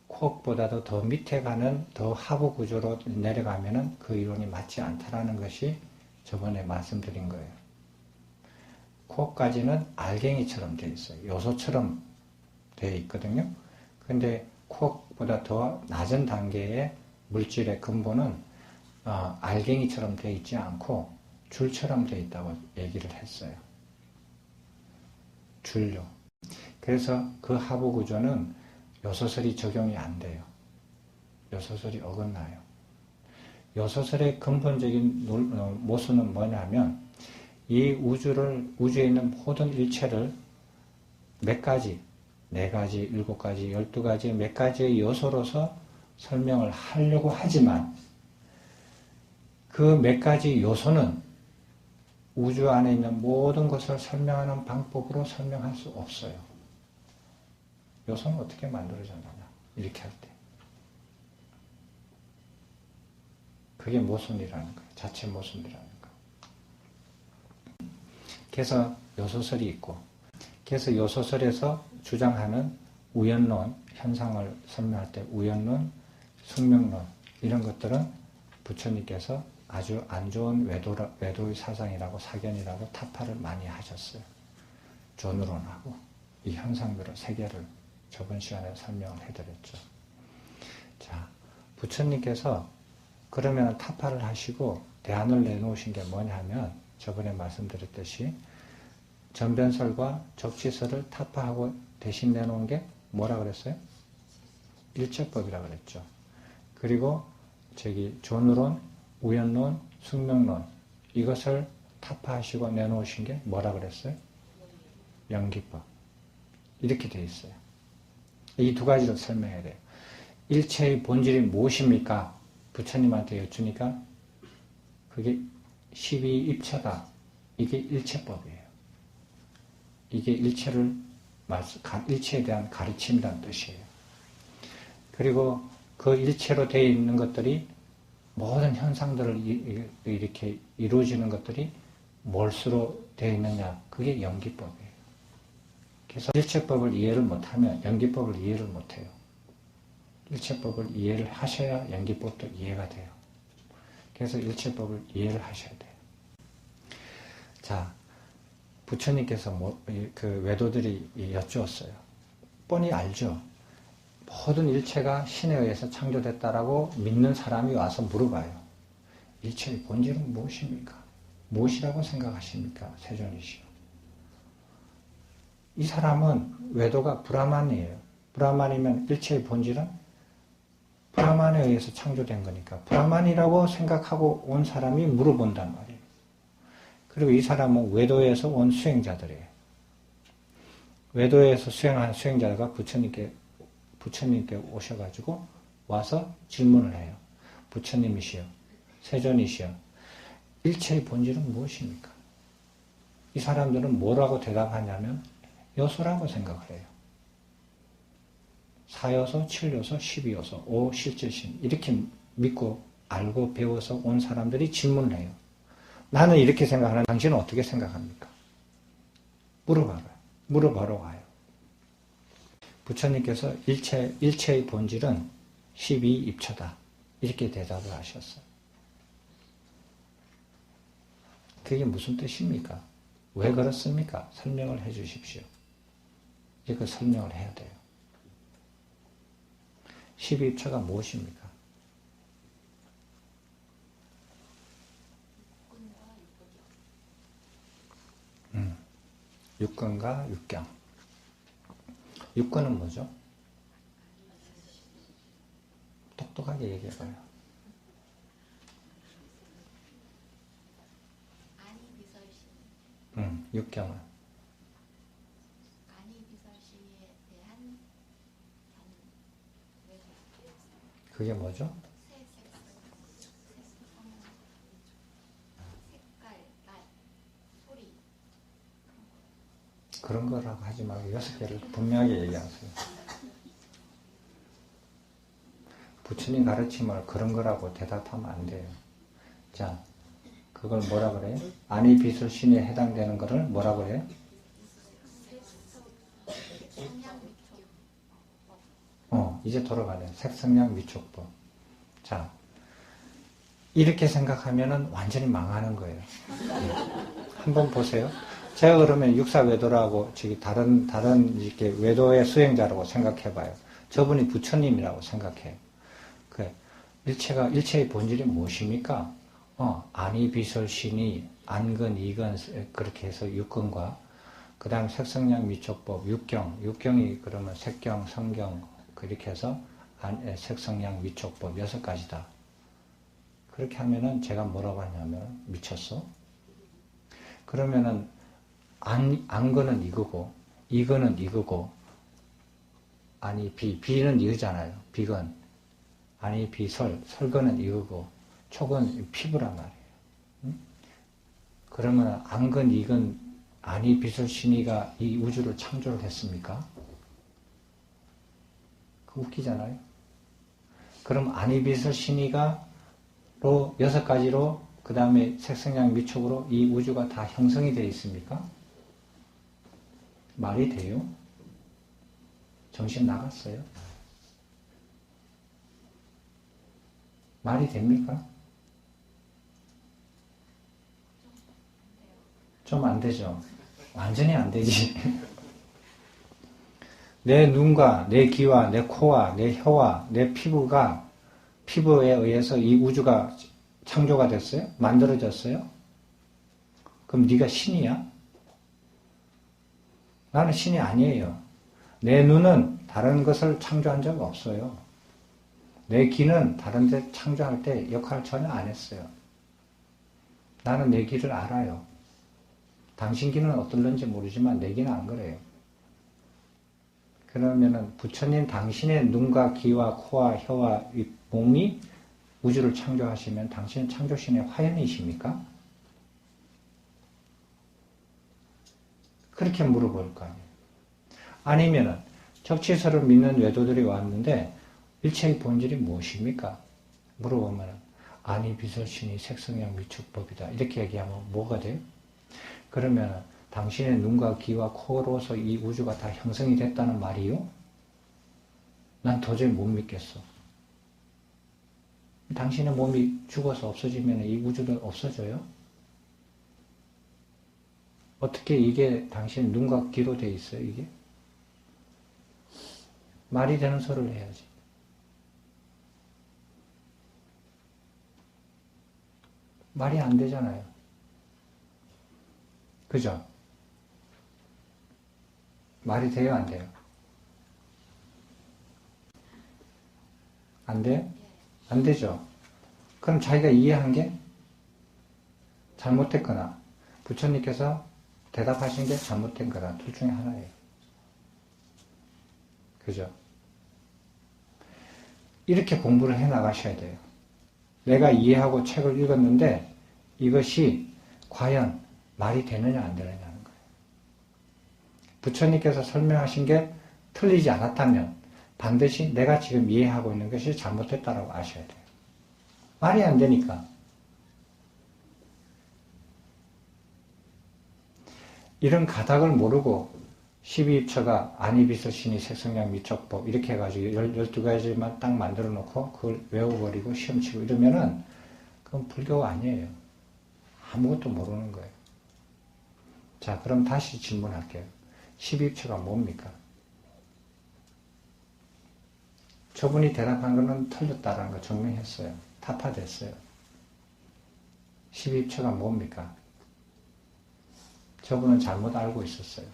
코어보다도 더 밑에 가는 더 하부 구조로 내려가면은 그 이론이 맞지 않다라는 것이 저번에 말씀드린 거예요. 코어까지는 알갱이처럼 되어 있어요. 요소처럼 되어 있거든요. 근데 코어보다 더 낮은 단계의 물질의 근본은 알갱이처럼 되어 있지 않고 줄처럼 되어 있다고 얘기를 했어요. 줄요. 그래서 그 하부 구조는 요소설이 적용이 안 돼요. 요소설이 어긋나요. 요소설의 근본적인 모순은 뭐냐면 이 우주에 있는 모든 일체를 몇 가지, 4가지, 7가지, 12가지 몇 가지의 요소로서 설명을 하려고 하지만 그 몇 가지 요소는 우주 안에 있는 모든 것을 설명하는 방법으로 설명할 수 없어요. 요소는 어떻게 만들어졌느냐 이렇게 할 때. 그게 모순이라는 거예요. 자체 모순이라는 거예요. 그래서 요소설이 있고, 그래서 요소설에서 주장하는 우연론, 현상을 설명할 때 우연론, 숙명론 이런 것들은 부처님께서 아주 안 좋은 외도의 사상이라고 사견이라고 타파를 많이 하셨어요. 존론하고 이 현상들을 세계를 저번 시간에 설명을 해드렸죠. 자, 부처님께서 그러면 타파를 하시고 대안을 내놓으신 게 뭐냐면 저번에 말씀드렸듯이 전변설과 적치설을 타파하고 대신 내놓은 게 뭐라 그랬어요? 일체법이라 그랬죠. 그리고 존론, 우연론, 숙명론 이것을 타파하시고 내놓으신 게 뭐라 그랬어요? 연기법. 이렇게 되어 있어요. 이 두 가지를 설명해야 돼요. 일체의 본질이 무엇입니까? 부처님한테 여쭈니까 그게 12입처다. 이게 일체법이에요. 이게 일체에 대한 가르침이라는 뜻이에요. 그리고 그 일체로 되어 있는 것들이 모든 현상들을 이렇게 이루어지는 것들이 뭘수로 되어 있느냐? 그게 연기법이에요. 그래서 일체법을 이해를 못하면 연기법을 이해를 못해요. 일체법을 이해를 하셔야 연기법도 이해가 돼요. 그래서 일체법을 이해를 하셔야 돼요. 자, 부처님께서 그 외도들이 여쭈었어요. 뻔히 알죠. 모든 일체가 신에 의해서 창조됐다라고 믿는 사람이 와서 물어봐요. 일체의 본질은 무엇입니까? 무엇이라고 생각하십니까? 세존이시여. 이 사람은 외도가 브라만이에요. 브라만이면 일체의 본질은 브라만에 의해서 창조된 거니까 브라만이라고 생각하고 온 사람이 물어본단 말이에요. 그리고 이 사람은 외도에서 온 수행자들이에요. 외도에서 수행한 수행자가 부처님께 오셔가지고 와서 질문을 해요. 부처님이시여, 세존이시여, 일체의 본질은 무엇입니까? 이 사람들은 뭐라고 대답하냐면 요소라고 생각을 해요. 4요소, 7요소, 12요소, 5 실질심 이렇게 믿고 알고 배워서 온 사람들이 질문을 해요. 나는 이렇게 생각하는데 당신은 어떻게 생각합니까? 물어봐러 와요. 부처님께서 일체의 본질은 12입처다. 이렇게 대답을 하셨어요. 그게 무슨 뜻입니까? 왜 그렇습니까? 설명을 해 주십시오. 이거 설명을 해야 돼요. 12입처가 무엇입니까? 육근과 육경. 육근은 뭐죠? 똑똑하게 얘기해봐요. 육경은? 그게 뭐죠? 그런 거라고 하지 말고 6개를 분명하게 얘기하세요. 부처님 가르침을 그런 거라고 대답하면 안 돼요. 자, 그걸 뭐라 그래요? 아니 비설신에 해당되는 거를 뭐라 그래요? 이제 돌아가네요. 색성량 미촉법. 자, 이렇게 생각하면은 완전히 망하는 거예요. 한번 보세요. 제가 그러면 육사외도라고 다른 이렇게 외도의 수행자라고 생각해봐요. 저분이 부처님이라고 생각해요. 일체의 본질이 무엇입니까? 아니 비설신이 안근, 이근 그렇게 해서 육근과 그 다음 색성량 미촉법, 육경이 그러면 색경, 성경 그렇게 해서 색성량 미촉법 6가지다. 그렇게 하면은 제가 뭐라고 하냐면 미쳤어? 그러면은 안근은 이거고 이근은 이거고 아니 비는 이거잖아요. 비근 아니 설근은 이거고 촉은 피부란 말이에요. 응? 그러면 안근 이근 아니 비설신이가 이 우주를 창조를 했습니까? 그 웃기잖아요. 그럼 아니 비설신이가 로 6가지로 그 다음에 색성량 미촉으로 이 우주가 다 형성이 되어 있습니까? 말이 돼요? 정신 나갔어요? 말이 됩니까? 좀 안 되죠? 완전히 안 되지. 내 눈과 내 귀와 내 코와 내 혀와 내 피부에 의해서 이 우주가 창조가 됐어요? 만들어졌어요? 그럼 네가 신이야? 나는 신이 아니에요. 내 눈은 다른 것을 창조한 적 없어요. 내 귀는 다른 데 창조할 때 역할을 전혀 안 했어요. 나는 내 귀를 알아요. 당신 귀는 어떨런지 모르지만 내 귀는 안 그래요. 그러면은 부처님 당신의 눈과 귀와 코와 혀와 이 몸이 우주를 창조하시면 당신은 창조신의 화연이십니까? 그렇게 물어볼 거 아니에요. 아니면은 적치설을 믿는 외도들이 왔는데 일체의 본질이 무엇입니까? 물어보면 아니 비설신이 색성양 위축법이다. 이렇게 얘기하면 뭐가 돼요? 그러면 당신의 눈과 귀와 코로서 이 우주가 다 형성이 됐다는 말이요? 난 도저히 못 믿겠어. 당신의 몸이 죽어서 없어지면 이 우주도 없어져요? 어떻게 이게 당신 눈과 귀로 돼 있어요, 이게? 말이 되는 소리를 해야지. 말이 안 되잖아요. 그죠? 말이 돼요, 안 돼요? 안 돼요? 안 되죠? 그럼 자기가 이해한 게 잘못됐거나 부처님께서 대답하신 게 잘못된 거나 둘 중에 하나예요. 그죠? 이렇게 공부를 해 나가셔야 돼요. 내가 이해하고 책을 읽었는데 이것이 과연 말이 되느냐 안 되느냐는 거예요. 부처님께서 설명하신 게 틀리지 않았다면 반드시 내가 지금 이해하고 있는 것이 잘못됐다라고 아셔야 돼요. 말이 안 되니까. 이런 가닥을 모르고 12입처가 아니비서신이 색성량 미적법 이렇게 해가지고 12가지만 딱 만들어 놓고 그걸 외워버리고 시험 치고 이러면은 그건 불교가 아니에요. 아무것도 모르는 거예요. 자, 그럼 다시 질문할게요. 12입처가 뭡니까? 저분이 대답한 거는 틀렸다라는 거 증명했어요. 타파됐어요. 12입처가 뭡니까? 저분은 잘못 알고 있었어요.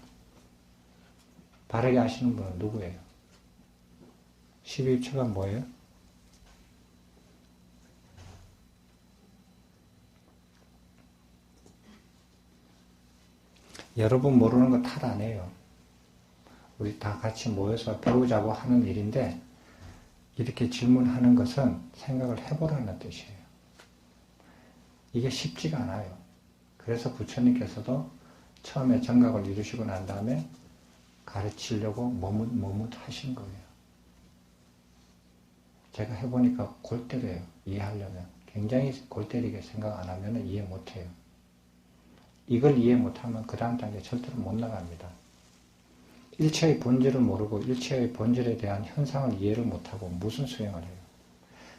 바르게 아시는 분은 누구예요? 12입처가 뭐예요? 여러분 모르는 거 탓 안 해요. 우리 다 같이 모여서 배우자고 하는 일인데 이렇게 질문하는 것은 생각을 해보라는 뜻이에요. 이게 쉽지가 않아요. 그래서 부처님께서도 처음에 정각을 이루시고 난 다음에 가르치려고 머뭇 하신 거예요. 제가 해보니까 골 때려요. 이해하려면. 굉장히 골 때리게 생각 안 하면 이해 못해요. 이걸 이해 못하면 그 다음 단계 절대로 못 나갑니다. 일체의 본질을 모르고 일체의 본질에 대한 현상을 이해를 못하고 무슨 수행을 해요?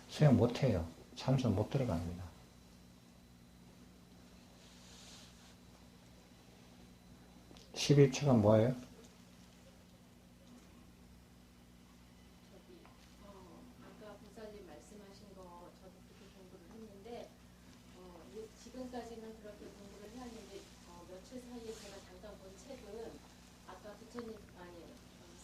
수행 못해요. 참선 못 들어갑니다. 십입처가 뭐예요? 아까 보살님 말씀하신 거 저도 그렇게 공부를 했는데 지금까지는 그렇게 공부를 해왔는데 며칠 사이에 제가 잠깐 본 책은 아까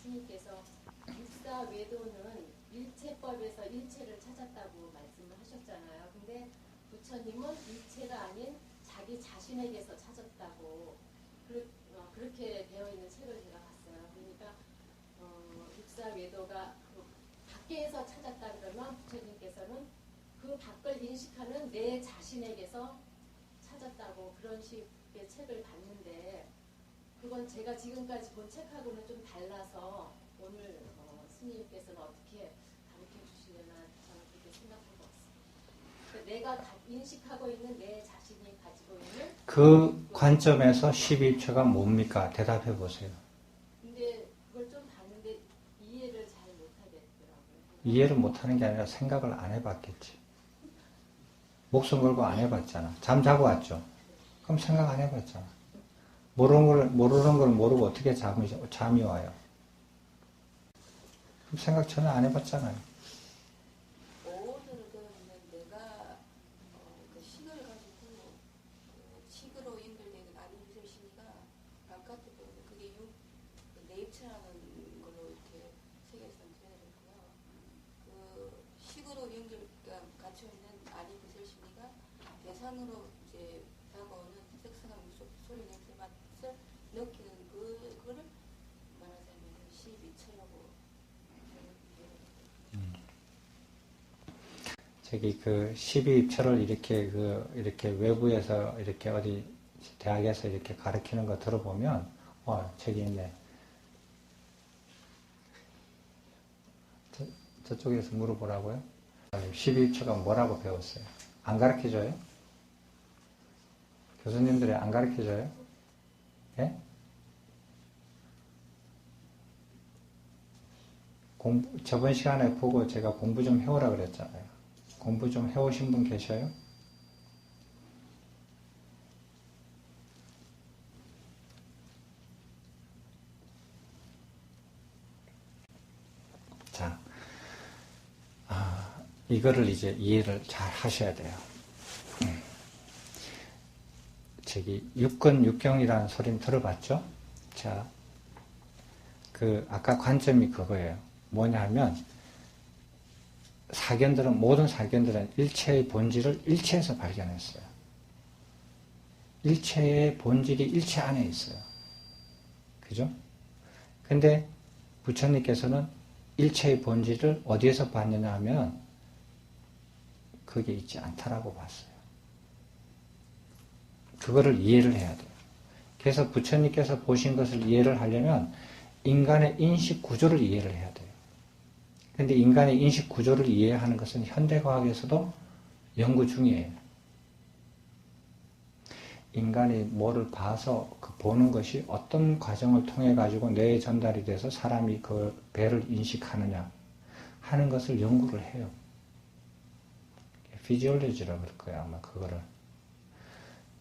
스님께서 육사외도는 일체법에서 일체를 찾았다고 말씀을 하셨잖아요. 근데 부처님은 일체가 아닌 자기 자신에게서 찾았다고 그렇게 되어 있는 책을 제가 봤어요. 그러니까 육사외도가 밖에서 찾았다 그러면 부처님께서는 그 밖을 인식하는 내 자신에게서 찾았다고 그런 식의 책을 봤는데 그건 제가 지금까지 본 책하고는 좀 달라서 오늘 스님께서는 어떻게 가르쳐 주시려나 저는 그렇게 생각하고 왔어요. 내가 인식하고 있는 내 자신이 가지고 있는 그 관점에서 12입처가 뭡니까? 대답해 보세요. 근데 그걸 좀 봤는데 이해를 잘 못하겠더라고요. 이해를 못하는 게 아니라 생각을 안 해봤겠지. 목숨 걸고 안 해봤잖아. 잠 자고 왔죠. 그럼 생각 안 해봤잖아. 모르는 걸 모르고 어떻게 잠이 와요? 생각 전혀 안 해봤잖아요. 오늘은 내가 그 식을 가지고 식으로 연결되는 아니미술 심리가 바깥에 보면 그게 네이처라는 걸로 이렇게 책에서 전해졌고요. 그 식으로 연결가 갇혀 있는 아니미술 심리가 대상으로 이제 다가오는 색상한 소리 냄새 맛을 느끼는 그거를 말하자면 12처라고. 저기 그 12입처를 이렇게 외부에서 이렇게 어디 대학에서 이렇게 가르치는 거 들어보면, 저기 있네. 저쪽에서 물어보라고요? 12입처가 뭐라고 배웠어요? 안 가르쳐줘요? 교수님들이 안 가르쳐줘요? 예? 저번 시간에 보고 제가 공부 좀 해오라 그랬잖아요. 공부 좀 해오신 분 계셔요? 자, 이거를 이제 이해를 잘 하셔야 돼요. 저기 육근육경이라는 소리는 들어봤죠? 자, 아까 관점이 그거예요. 뭐냐 하면 모든 사견들은 일체의 본질을 일체에서 발견했어요. 일체의 본질이 일체 안에 있어요. 그죠? 근데 부처님께서는 일체의 본질을 어디에서 봤느냐 하면 그게 있지 않다라고 봤어요. 그거를 이해를 해야 돼요. 그래서 부처님께서 보신 것을 이해를 하려면 인간의 인식 구조를 이해를 해야 돼요. 근데 인간의 인식 구조를 이해하는 것은 현대과학에서도 연구 중이에요. 인간이 뭐를 봐서 그 보는 것이 어떤 과정을 통해 가지고 뇌에 전달이 돼서 사람이 그 배를 인식하느냐 하는 것을 연구를 해요. 피지올로지라고 그럴 거예요, 아마 그거를.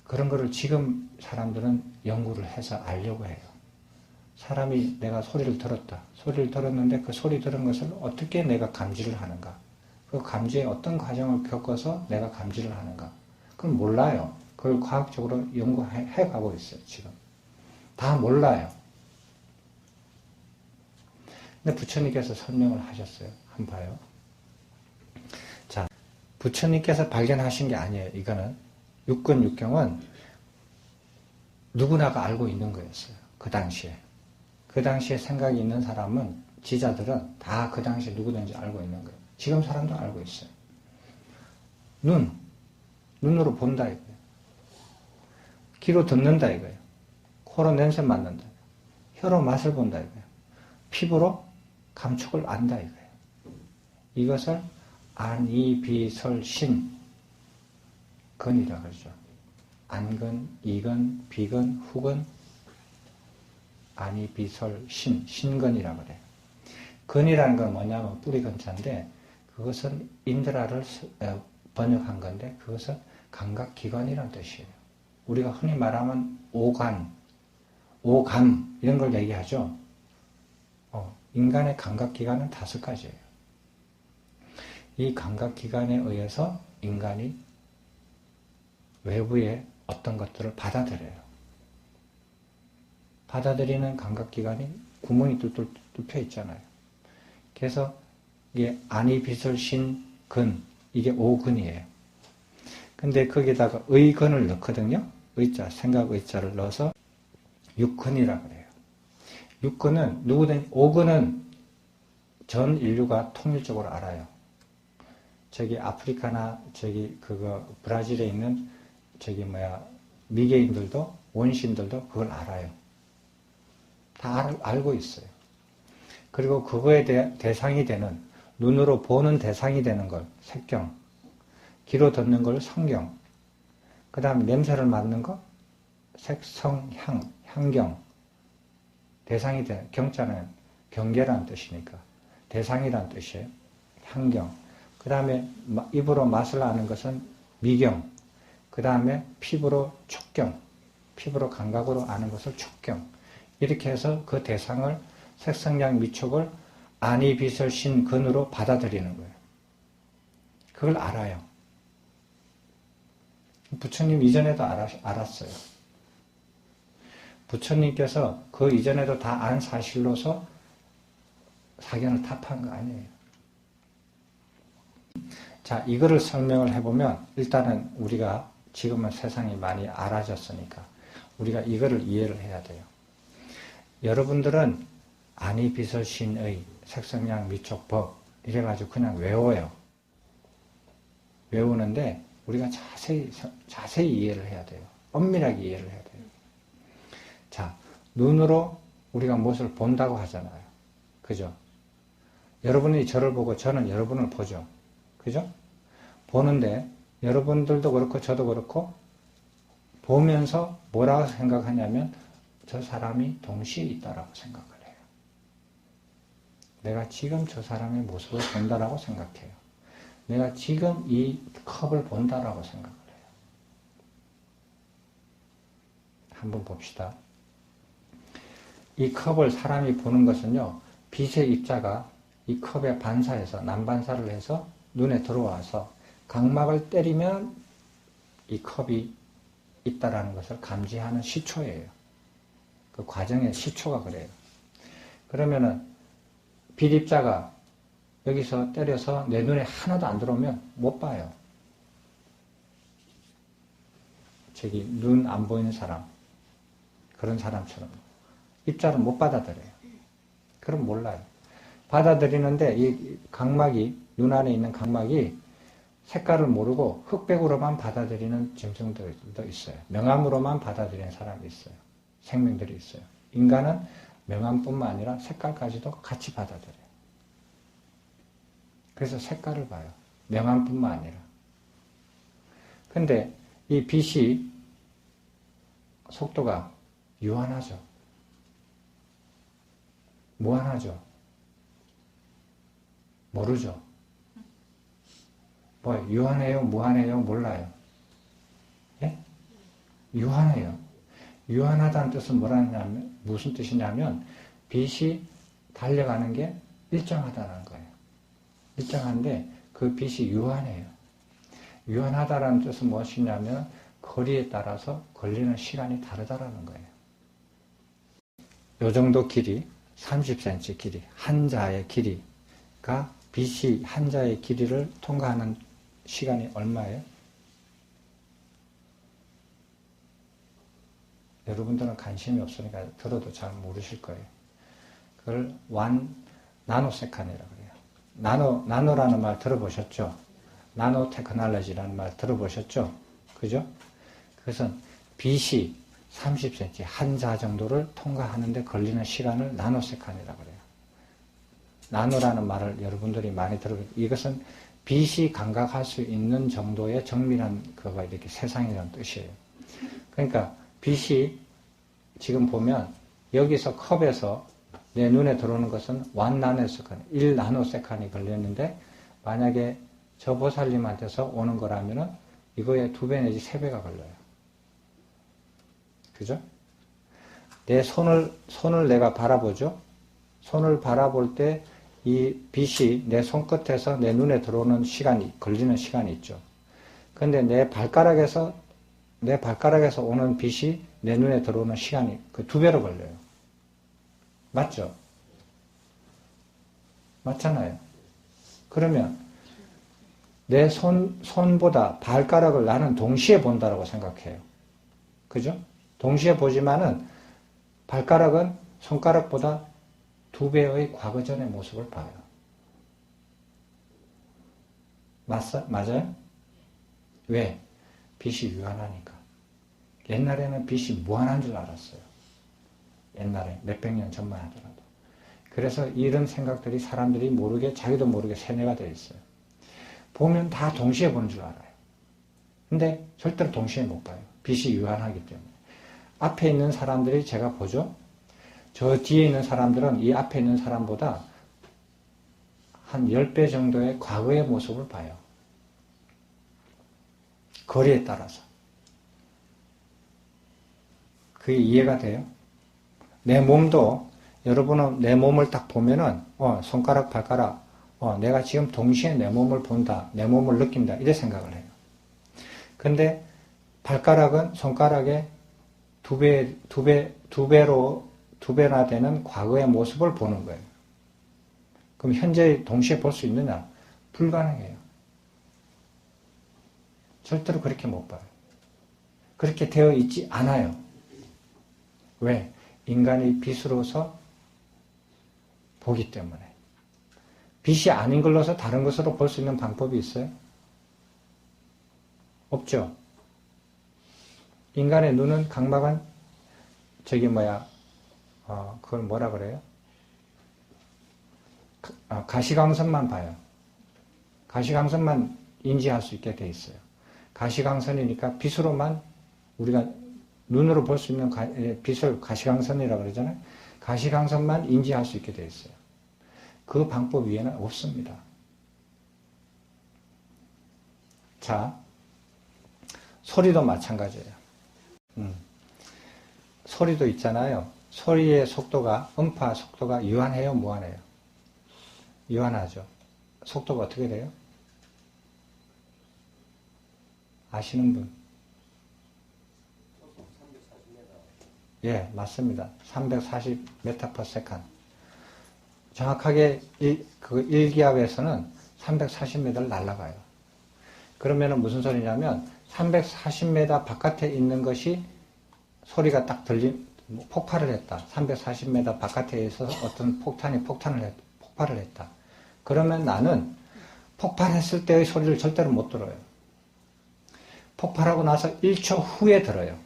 그런 거를 지금 사람들은 연구를 해서 알려고 해요. 사람이 내가 소리를 들었다. 소리를 들었는데 그 소리 들은 것을 어떻게 내가 감지를 하는가. 그 감지에 어떤 과정을 겪어서 내가 감지를 하는가. 그건 몰라요. 그걸 과학적으로 연구해 가고 있어요, 지금. 다 몰라요. 근데 부처님께서 설명을 하셨어요. 한번 봐요. 자, 부처님께서 발견하신 게 아니에요. 이거는 육근육경은 누구나가 알고 있는 거였어요. 그 당시에. 그 당시에 생각이 있는 사람은, 지자들은 다 그 당시에 누구든지 알고 있는 거예요. 지금 사람도 알고 있어요. 눈으로 본다 이거예요. 귀로 듣는다 이거예요. 코로 냄새 맡는다. 혀로 맛을 본다 이거예요. 피부로 감촉을 안다 이거예요. 이것을 안이비설신 근이라 그러죠. 안근, 이근, 비근, 후근, 안이비설신, 신근이라 그래요. 근이라는 건 뭐냐면 뿌리 근자인데 그것은 인드라를 번역한 건데 그것은 감각기관이라는 뜻이에요. 우리가 흔히 말하면 오감 이런 걸 얘기하죠. 인간의 감각기관은 5가지예요. 이 감각기관에 의해서 인간이 외부의 어떤 것들을 받아들여요. 받아들이는 감각기관이 구멍이 뚫뚫 뚫혀 있잖아요. 그래서 이게 안이비설신근, 이게 5근이에요. 근데 거기다가 의근을 넣거든요. 의자, 생각 의자를 넣어서 6근이라고 그래요. 6근은 누구든 5근은 전 인류가 통일적으로 알아요. 저기 아프리카나 브라질에 있는 미개인들도 원시인들도 그걸 알아요. 다 알고 있어요. 그리고 그거에 대상이 되는, 눈으로 보는 대상이 되는 걸 색경, 귀로 듣는 걸 성경, 그 다음에 냄새를 맡는 거 색성, 향경, 대상이 되는, 경자는 경계라는 뜻이니까 대상이라는 뜻이에요. 향경. 그 다음에 입으로 맛을 아는 것은 미경. 그 다음에 피부로 촉경. 피부로 감각으로 아는 것을 촉경. 이렇게 해서 그 대상을 색성량 미촉을 아니 빛을 신 근으로 받아들이는 거예요. 그걸 알아요. 부처님 이전에도 알았어요. 부처님께서 그 이전에도 다 안 사실로서 사견을 타파한 거 아니에요. 자, 이거를 설명을 해보면 일단은 우리가 지금은 세상이 많이 알아졌으니까 우리가 이거를 이해를 해야 돼요. 여러분들은 아니 빛을 신의 색성량 미촉법 이래가지고 그냥 외워요. 외우는데 우리가 자세히 이해를 해야 돼요. 엄밀하게 이해를 해야 돼요. 자, 눈으로 우리가 무엇을 본다고 하잖아요. 그죠? 여러분이 저를 보고 저는 여러분을 보죠. 그죠? 보는데 여러분들도 그렇고 저도 그렇고 보면서 뭐라고 생각하냐면 저 사람이 동시에 있다라고 생각을 해요. 내가 지금 저 사람의 모습을 본다라고 생각해요. 내가 지금 이 컵을 본다라고 생각을 해요. 한번 봅시다. 이 컵을 사람이 보는 것은요, 빛의 입자가 이 컵에 반사해서, 난반사를 해서 눈에 들어와서 각막을 때리면 이 컵이 있다라는 것을 감지하는 시초예요. 그 과정의 시초가 그래요. 그러면은 빛 입자가 여기서 때려서 내 눈에 하나도 안 들어오면 못 봐요. 저기 눈 안 보이는 사람, 그런 사람처럼 입자를 못 받아들여요. 그럼 몰라요. 받아들이는데 이 각막이, 눈 안에 있는 각막이 색깔을 모르고 흑백으로만 받아들이는 짐승들도 있어요. 명암으로만 받아들이는 사람이 있어요. 생명들이 있어요. 인간은 명암뿐만 아니라 색깔까지도 같이 받아들여요. 그래서 색깔을 봐요. 명암뿐만 아니라. 근데 이 빛이 속도가 유한하죠. 무한하죠. 모르죠. 뭐 유한해요? 무한해요? 몰라요. 예? 유한해요. 유한하다는 뜻은 뭐라냐면 무슨 뜻이냐면 빛이 달려가는 게 일정하다는 거예요. 일정한데 그 빛이 유한해요. 유한하다라는 뜻은 무엇이냐면 거리에 따라서 걸리는 시간이 다르다라는 거예요. 요 정도 길이, 30cm 길이, 한 자의 길이가 빛이 한 자의 길이를 통과하는 시간이 얼마예요? 여러분들은 관심이 없으니까 들어도 잘 모르실 거예요. 그걸 나노세칸이라고 그래요. 나노라는 말 들어보셨죠? 나노 테크놀로지라는 말 들어보셨죠? 그죠? 그래서 빛이 30cm, 한 자 정도를 통과하는데 걸리는 시간을 나노세칸이라고 그래요. 나노라는 말을 여러분들이 많이 들어보죠. 이것은 빛이 감각할 수 있는 정도의 정밀한 그거가 이렇게 세상이라는 뜻이에요. 그러니까 빛이 지금 보면 여기서 컵에서 내 눈에 들어오는 것은 1나노세칸, 1나노세칸이 걸렸는데 만약에 저 보살님한테서 오는 거라면은 이거의 2배 내지 3배가 걸려요. 그죠? 내 손을 내가 바라보죠? 손을 바라볼 때 이 빛이 내 손끝에서 내 눈에 들어오는 시간이, 걸리는 시간이 있죠. 근데 내 발가락에서 오는 빛이 내 눈에 들어오는 시간이 그 2배로 걸려요. 맞죠? 맞잖아요. 그러면 내 손보다 발가락을 나는 동시에 본다라고 생각해요. 그죠? 동시에 보지만은 발가락은 손가락보다 2배의 과거 전의 모습을 봐요. 맞아요? 왜? 빛이 유한하니까. 옛날에는 빛이 무한한 줄 알았어요. 옛날에 몇백 년 전만 하더라도. 그래서 이런 생각들이 사람들이 모르게, 자기도 모르게 세뇌가 되어 있어요. 보면 다 동시에 보는 줄 알아요. 근데 절대로 동시에 못 봐요. 빛이 유한하기 때문에. 앞에 있는 사람들이 제가 보죠? 저 뒤에 있는 사람들은 이 앞에 있는 사람보다 한 10배 정도의 과거의 모습을 봐요. 거리에 따라서. 그게 이해가 돼요? 내 몸도 여러분은 내 몸을 딱 보면은 손가락, 발가락 내가 지금 동시에 내 몸을 본다, 내 몸을 느낀다 이래 생각을 해요. 근데 발가락은 손가락의 두 배나 되는 과거의 모습을 보는 거예요. 그럼 현재 동시에 볼 수 있느냐? 불가능해요. 절대로 그렇게 못 봐요. 그렇게 되어 있지 않아요. 왜? 인간이 빛으로서 보기 때문에. 빛이 아닌 걸로서 다른 것으로 볼 수 있는 방법이 있어요? 없죠. 인간의 눈은 각막은 그걸 뭐라 그래요? 가시광선만 봐요. 가시광선만 인지할 수 있게 돼 있어요. 가시광선이니까 빛으로만 우리가 눈으로 볼 수 있는 빛을 가시광선이라고 그러잖아요. 가시광선만 인지할 수 있게 돼 있어요. 그 방법 위에는 없습니다. 자, 소리도 마찬가지예요. 소리도 있잖아요. 소리의 속도가, 음파 속도가 유한해요, 무한해요? 유한하죠. 속도가 어떻게 돼요? 아시는 분? 예, 맞습니다. 340m/s. 정확하게 그 1기압에서는 340m를 날아가요. 그러면은 무슨 소리냐면 340m 바깥에 있는 것이 소리가 딱 폭발을 했다. 340m 바깥에 있어서 어떤 폭탄이 폭발을 했다. 그러면 나는 폭발했을 때의 소리를 절대로 못 들어요. 폭발하고 나서 1초 후에 들어요.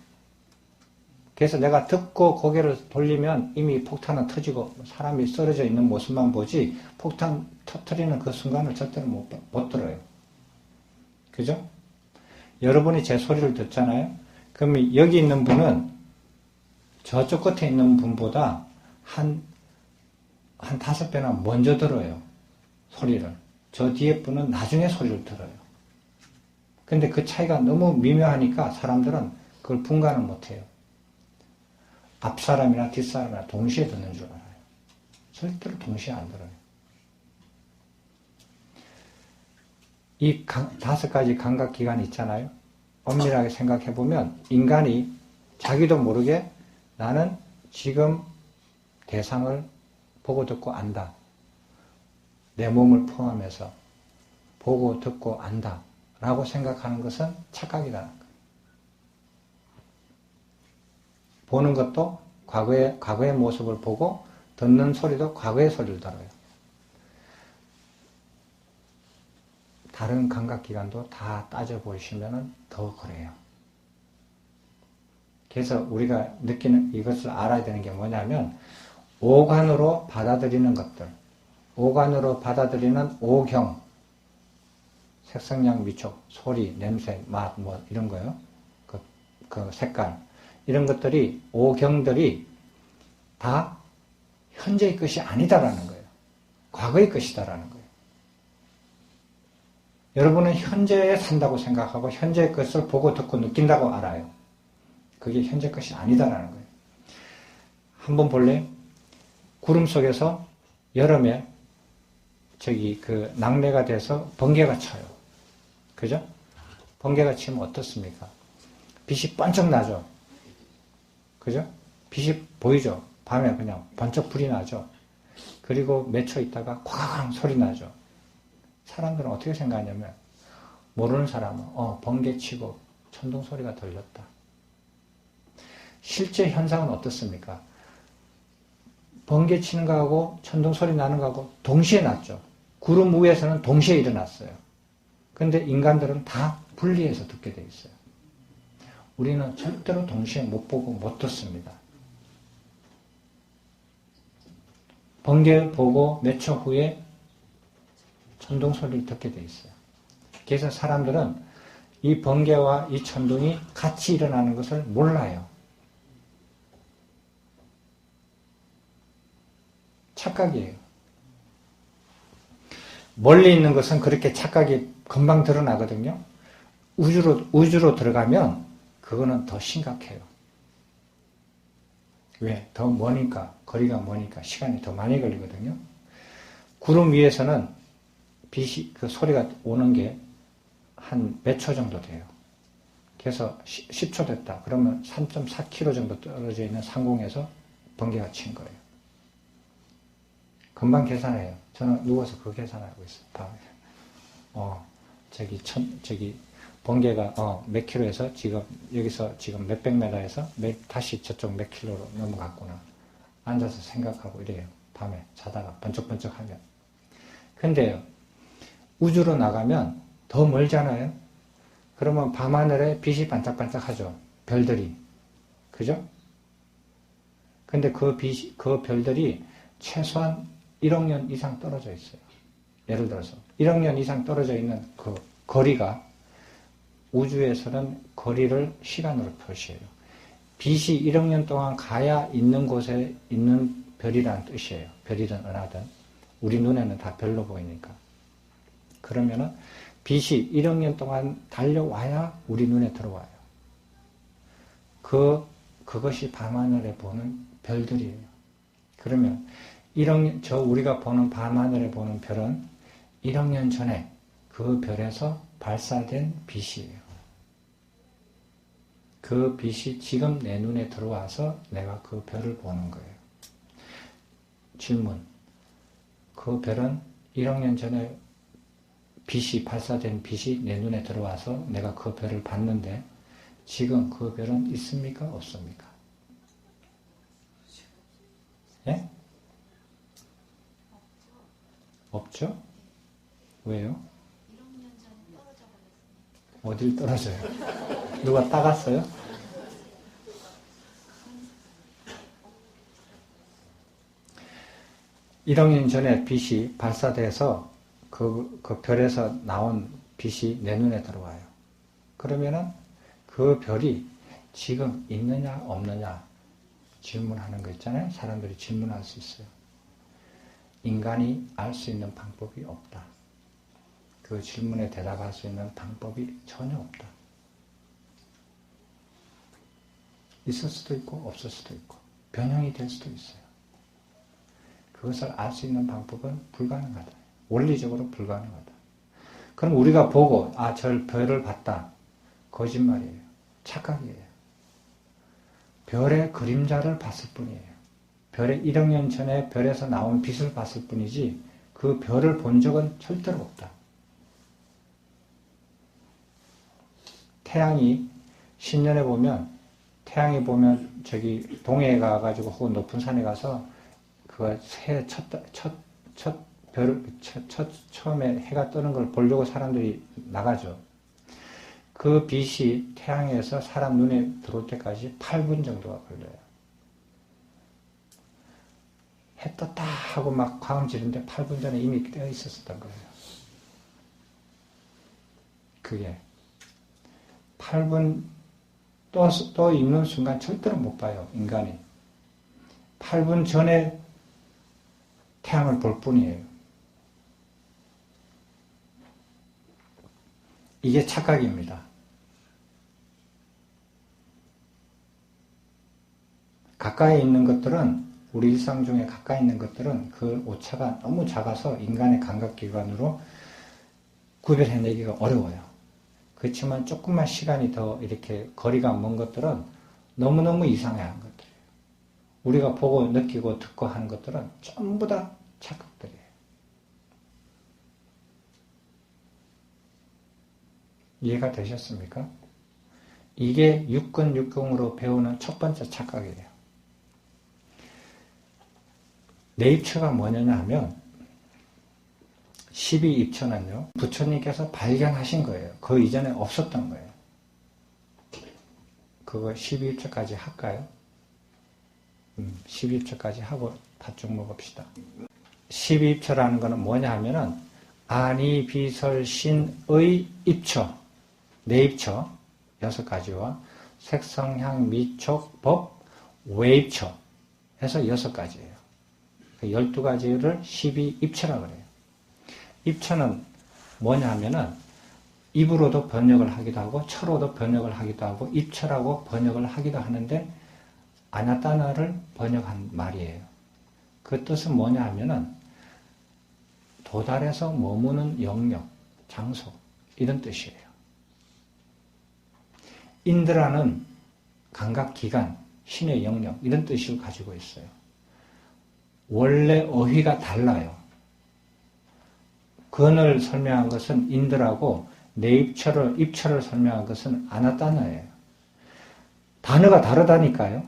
그래서 내가 듣고 고개를 돌리면 이미 폭탄은 터지고 사람이 쓰러져 있는 모습만 보지 폭탄 터뜨리는 그 순간을 절대로 못 들어요. 그죠? 여러분이 제 소리를 듣잖아요. 그러면 여기 있는 분은 저쪽 끝에 있는 분보다 한 5배나 먼저 들어요. 소리를. 저 뒤에 분은 나중에 소리를 들어요. 근데 그 차이가 너무 미묘하니까 사람들은 그걸 분간을 못해요. 앞사람이나 뒷사람이나 동시에 듣는 줄 알아요. 절대로 동시에 안 들어요. 이 5가지 감각기관이 있잖아요. 엄밀하게 생각해보면 인간이 자기도 모르게 나는 지금 대상을 보고 듣고 안다. 내 몸을 포함해서 보고 듣고 안다. 라고 생각하는 것은 착각이라는 거예요. 보는 것도 과거의 모습을 보고 듣는 소리도 과거의 소리를 들어요. 다른 감각기관도 다 따져보시면 더 그래요. 그래서 우리가 느끼는 이것을 알아야 되는 게 뭐냐면 오감으로 받아들이는 것들, 오감으로 받아들이는 오경, 색성량, 미촉, 소리, 냄새, 맛, 이런 거요. 그 색깔. 이런 것들이, 오경들이 다 현재의 것이 아니다라는 거예요. 과거의 것이다라는 거예요. 여러분은 현재에 산다고 생각하고 현재의 것을 보고 듣고 느낀다고 알아요. 그게 현재 것이 아니다라는 거예요. 한번 볼래요? 구름 속에서 여름에 낙뢰가 돼서 번개가 쳐요. 그죠? 번개가 치면 어떻습니까? 빛이 번쩍 나죠? 그죠? 빛이 보이죠? 밤에 그냥 번쩍 불이 나죠? 그리고 몇 초 있다가 쾅 소리 나죠? 사람들은 어떻게 생각하냐면, 모르는 사람은, 번개 치고 천둥 소리가 들렸다. 실제 현상은 어떻습니까? 번개 치는 거하고 천둥 소리 나는 거하고 동시에 났죠. 구름 위에서는 동시에 일어났어요. 근데 인간들은 다 분리해서 듣게 돼 있어요. 우리는 절대로 동시에 못 보고 못 듣습니다. 번개를 보고 몇 초 후에 천둥 소리를 듣게 돼 있어요. 그래서 사람들은 이 번개와 이 천둥이 같이 일어나는 것을 몰라요. 착각이에요. 멀리 있는 것은 그렇게 착각이 금방 드러나거든요. 우주로 들어가면 그거는 더 심각해요. 왜? 더 머니까. 거리가 머니까 시간이 더 많이 걸리거든요. 구름 위에서는 빛이, 그 소리가 오는 게 한 몇 초 정도 돼요. 그래서 10초 됐다. 그러면 3.4km 정도 떨어져 있는 상공에서 번개가 친 거예요. 금방 계산해요. 저는 누워서 그 계산하고 있어요. 밤에. 저기 번개가 몇 킬로에서 지금 여기서 지금 몇백 메다에서 다시 저쪽 몇 킬로로 넘어갔구나. 앉아서 생각하고 이래요. 밤에 자다가 번쩍번쩍하면. 근데요, 우주로 나가면 더 멀잖아요. 그러면 밤하늘에 빛이 반짝반짝하죠. 별들이. 그죠? 근데 그 별들이 최소한 1억 년 이상 떨어져 있어요. 예를 들어서 1억 년 이상 떨어져 있는 그 거리가 우주에서는 거리를 시간으로 표시해요. 빛이 1억 년 동안 가야 있는 곳에 있는 별이라는 뜻이에요. 별이든 은하든. 우리 눈에는 다 별로 보이니까. 그러면은 빛이 1억 년 동안 달려와야 우리 눈에 들어와요. 그것이 밤하늘에 보는 별들이에요. 그러면 1억 년, 우리가 보는 밤하늘에 보는 별은 1억 년 전에 그 별에서 발사된 빛이에요. 그 빛이 지금 내 눈에 들어와서 내가 그 별을 보는 거예요. 질문. 그 별은 1억 년 전에 발사된 빛이 내 눈에 들어와서 내가 그 별을 봤는데 지금 그 별은 있습니까? 없습니까? 예? 없죠? 왜요? 1억 년 전에 떨어져 버렸어요. 어딜 떨어져요? 누가 따갔어요? (1억 년) 전에 빛이 발사돼서 그 별에서 나온 빛이 내 눈에 들어와요. 그러면은 그 별이 지금 있느냐 없느냐 질문하는 거 있잖아요. 사람들이 질문할 수 있어요. 인간이 알 수 있는 방법이 없다. 그 질문에 대답할 수 있는 방법이 전혀 없다. 있을 수도 있고 없을 수도 있고 변형이 될 수도 있어요. 그것을 알 수 있는 방법은 불가능하다. 원리적으로 불가능하다. 그럼 우리가 보고 저 별을 봤다. 거짓말이에요. 착각이에요. 별의 그림자를 봤을 뿐이에요. 별의 1억 년 전에 별에서 나온 빛을 봤을 뿐이지 그 별을 본 적은 절대로 없다. 태양이 신년에 보면 저기 동해에 가가지고 혹은 높은 산에 가서 그거 새 처음에 해가 뜨는 걸 보려고 사람들이 나가죠. 그 빛이 태양에서 사람 눈에 들어올 때까지 8분 정도가 걸려요. 해 떴다 하고 막 광을 지르는데 8분 전에 이미 떠 있었던 거예요. 그게 8분 또 있는 순간 절대로 못 봐요. 인간이. 8분 전에 태양을 볼 뿐이에요. 이게 착각입니다. 가까이 있는 것들은 우리 일상 중에 가까이 있는 것들은 그 오차가 너무 작아서 인간의 감각기관으로 구별해내기가 어려워요. 그렇지만 조금만 시간이 더 이렇게 거리가 먼 것들은 너무너무 이상한 것들이에요. 우리가 보고 느끼고 듣고 하는 것들은 전부 다 착각들이에요. 이해가 되셨습니까? 이게 육근육경으로 배우는 첫 번째 착각이에요. 네이처가 뭐냐냐 하면 12입처는요. 부처님께서 발견하신 거예요. 그 이전에 없었던 거예요. 그거 12입처까지 할까요? 12입처까지 하고 팥죽 먹읍시다. 12입처라는 거는 뭐냐 하면은 아니, 비설, 신의 입처, 내입처 6가지와 색성향, 미촉, 법, 외입처 해서 6가지예요. 12가지를 12입처라고 그래요. 입처는 뭐냐 하면은 입으로도 번역을 하기도 하고 처로도 번역을 하기도 하고 입처라고 번역을 하기도 하는데 아냐따나를 번역한 말이에요. 그 뜻은 뭐냐 하면은 도달해서 머무는 영역, 장소 이런 뜻이에요. 인드라는 감각기관, 신의 영역 이런 뜻을 가지고 있어요. 원래 어휘가 달라요. 근을 설명한 것은 인드라고 입철을 설명한 것은 아나따나예요. 단어가 다르다니까요.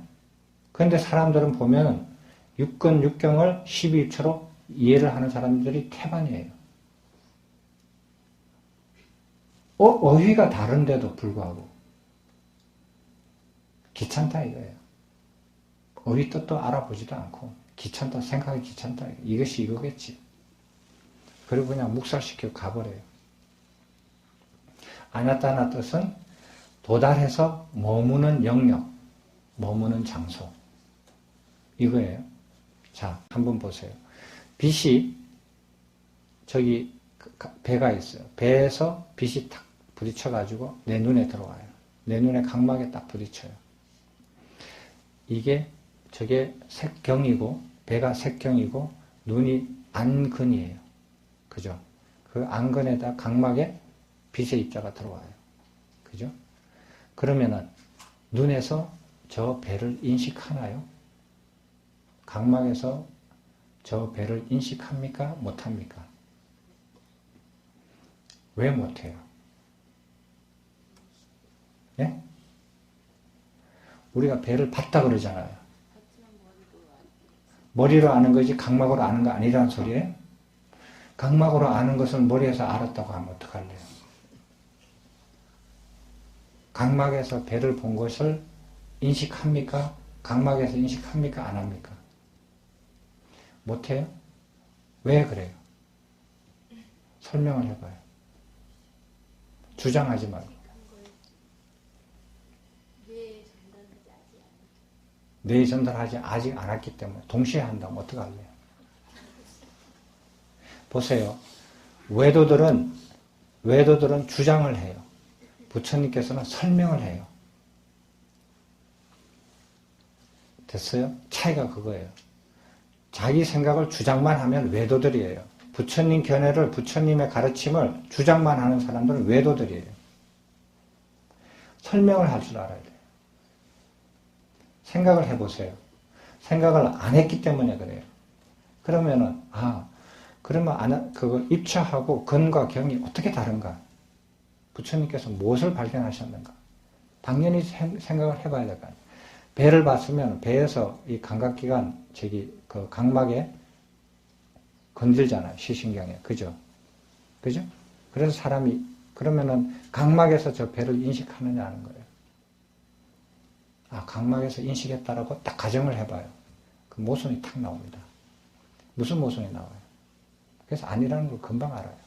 그런데 사람들은 보면 육근, 육경을 12입처로 이해를 하는 사람들이 태반이에요. 어휘가 다른데도 불구하고 귀찮다 이거예요. 어휘 뜻도 알아보지도 않고 귀찮다, 생각이 귀찮다. 이것이 이거겠지. 그리고 그냥 묵살시키고 가버려요. 아나따나 뜻은 도달해서 머무는 영역, 머무는 장소. 이거예요. 자, 한번 보세요. 빛이 저기 배가 있어요. 배에서 빛이 탁 부딪혀가지고 내 눈에 들어와요. 내 눈에 각막에 딱 부딪혀요. 저게 색경이고 배가 색경이고 눈이 안근이에요. 그죠? 그 안근에다 각막에 빛의 입자가 들어와요. 그죠? 그러면은 눈에서 저 배를 인식하나요? 각막에서 저 배를 인식합니까? 못합니까? 왜 못해요? 예? 우리가 배를 봤다 그러잖아요. 머리로 아는 거지 각막으로 아는 거 아니라는 소리예요? 각막으로 아는 것을 머리에서 알았다고 하면 어떡할래요? 각막에서 배를 본 것을 인식합니까? 각막에서 인식합니까? 안 합니까? 못해요? 왜 그래요? 설명을 해봐요. 주장하지 말고. 뇌에 전달하지 아직 않았기 때문에 동시에 한다면 어떡할래요? 보세요. 외도들은 주장을 해요. 부처님께서는 설명을 해요. 됐어요? 차이가 그거예요. 자기 생각을 주장만 하면 외도들이에요. 부처님 견해를, 부처님의 가르침을 주장만 하는 사람들은 외도들이에요. 설명을 할 줄 알아야 돼요. 생각을 해보세요. 생각을 안 했기 때문에 그래요. 그러면은, 그러면 그거 입차하고 근과 경이 어떻게 다른가? 부처님께서 무엇을 발견하셨는가? 당연히 생각을 해봐야 될 거 아니에요. 배를 봤으면 배에서 이 감각기관, 그 각막에 건들잖아요. 시신경에. 그죠? 그죠? 그래서 사람이, 그러면은 각막에서 저 배를 인식하느냐 하는 거예요. 각막에서 인식했다라고 딱 가정을 해봐요. 그 모순이 탁 나옵니다. 무슨 모순이 나와요? 그래서 아니라는 걸 금방 알아요.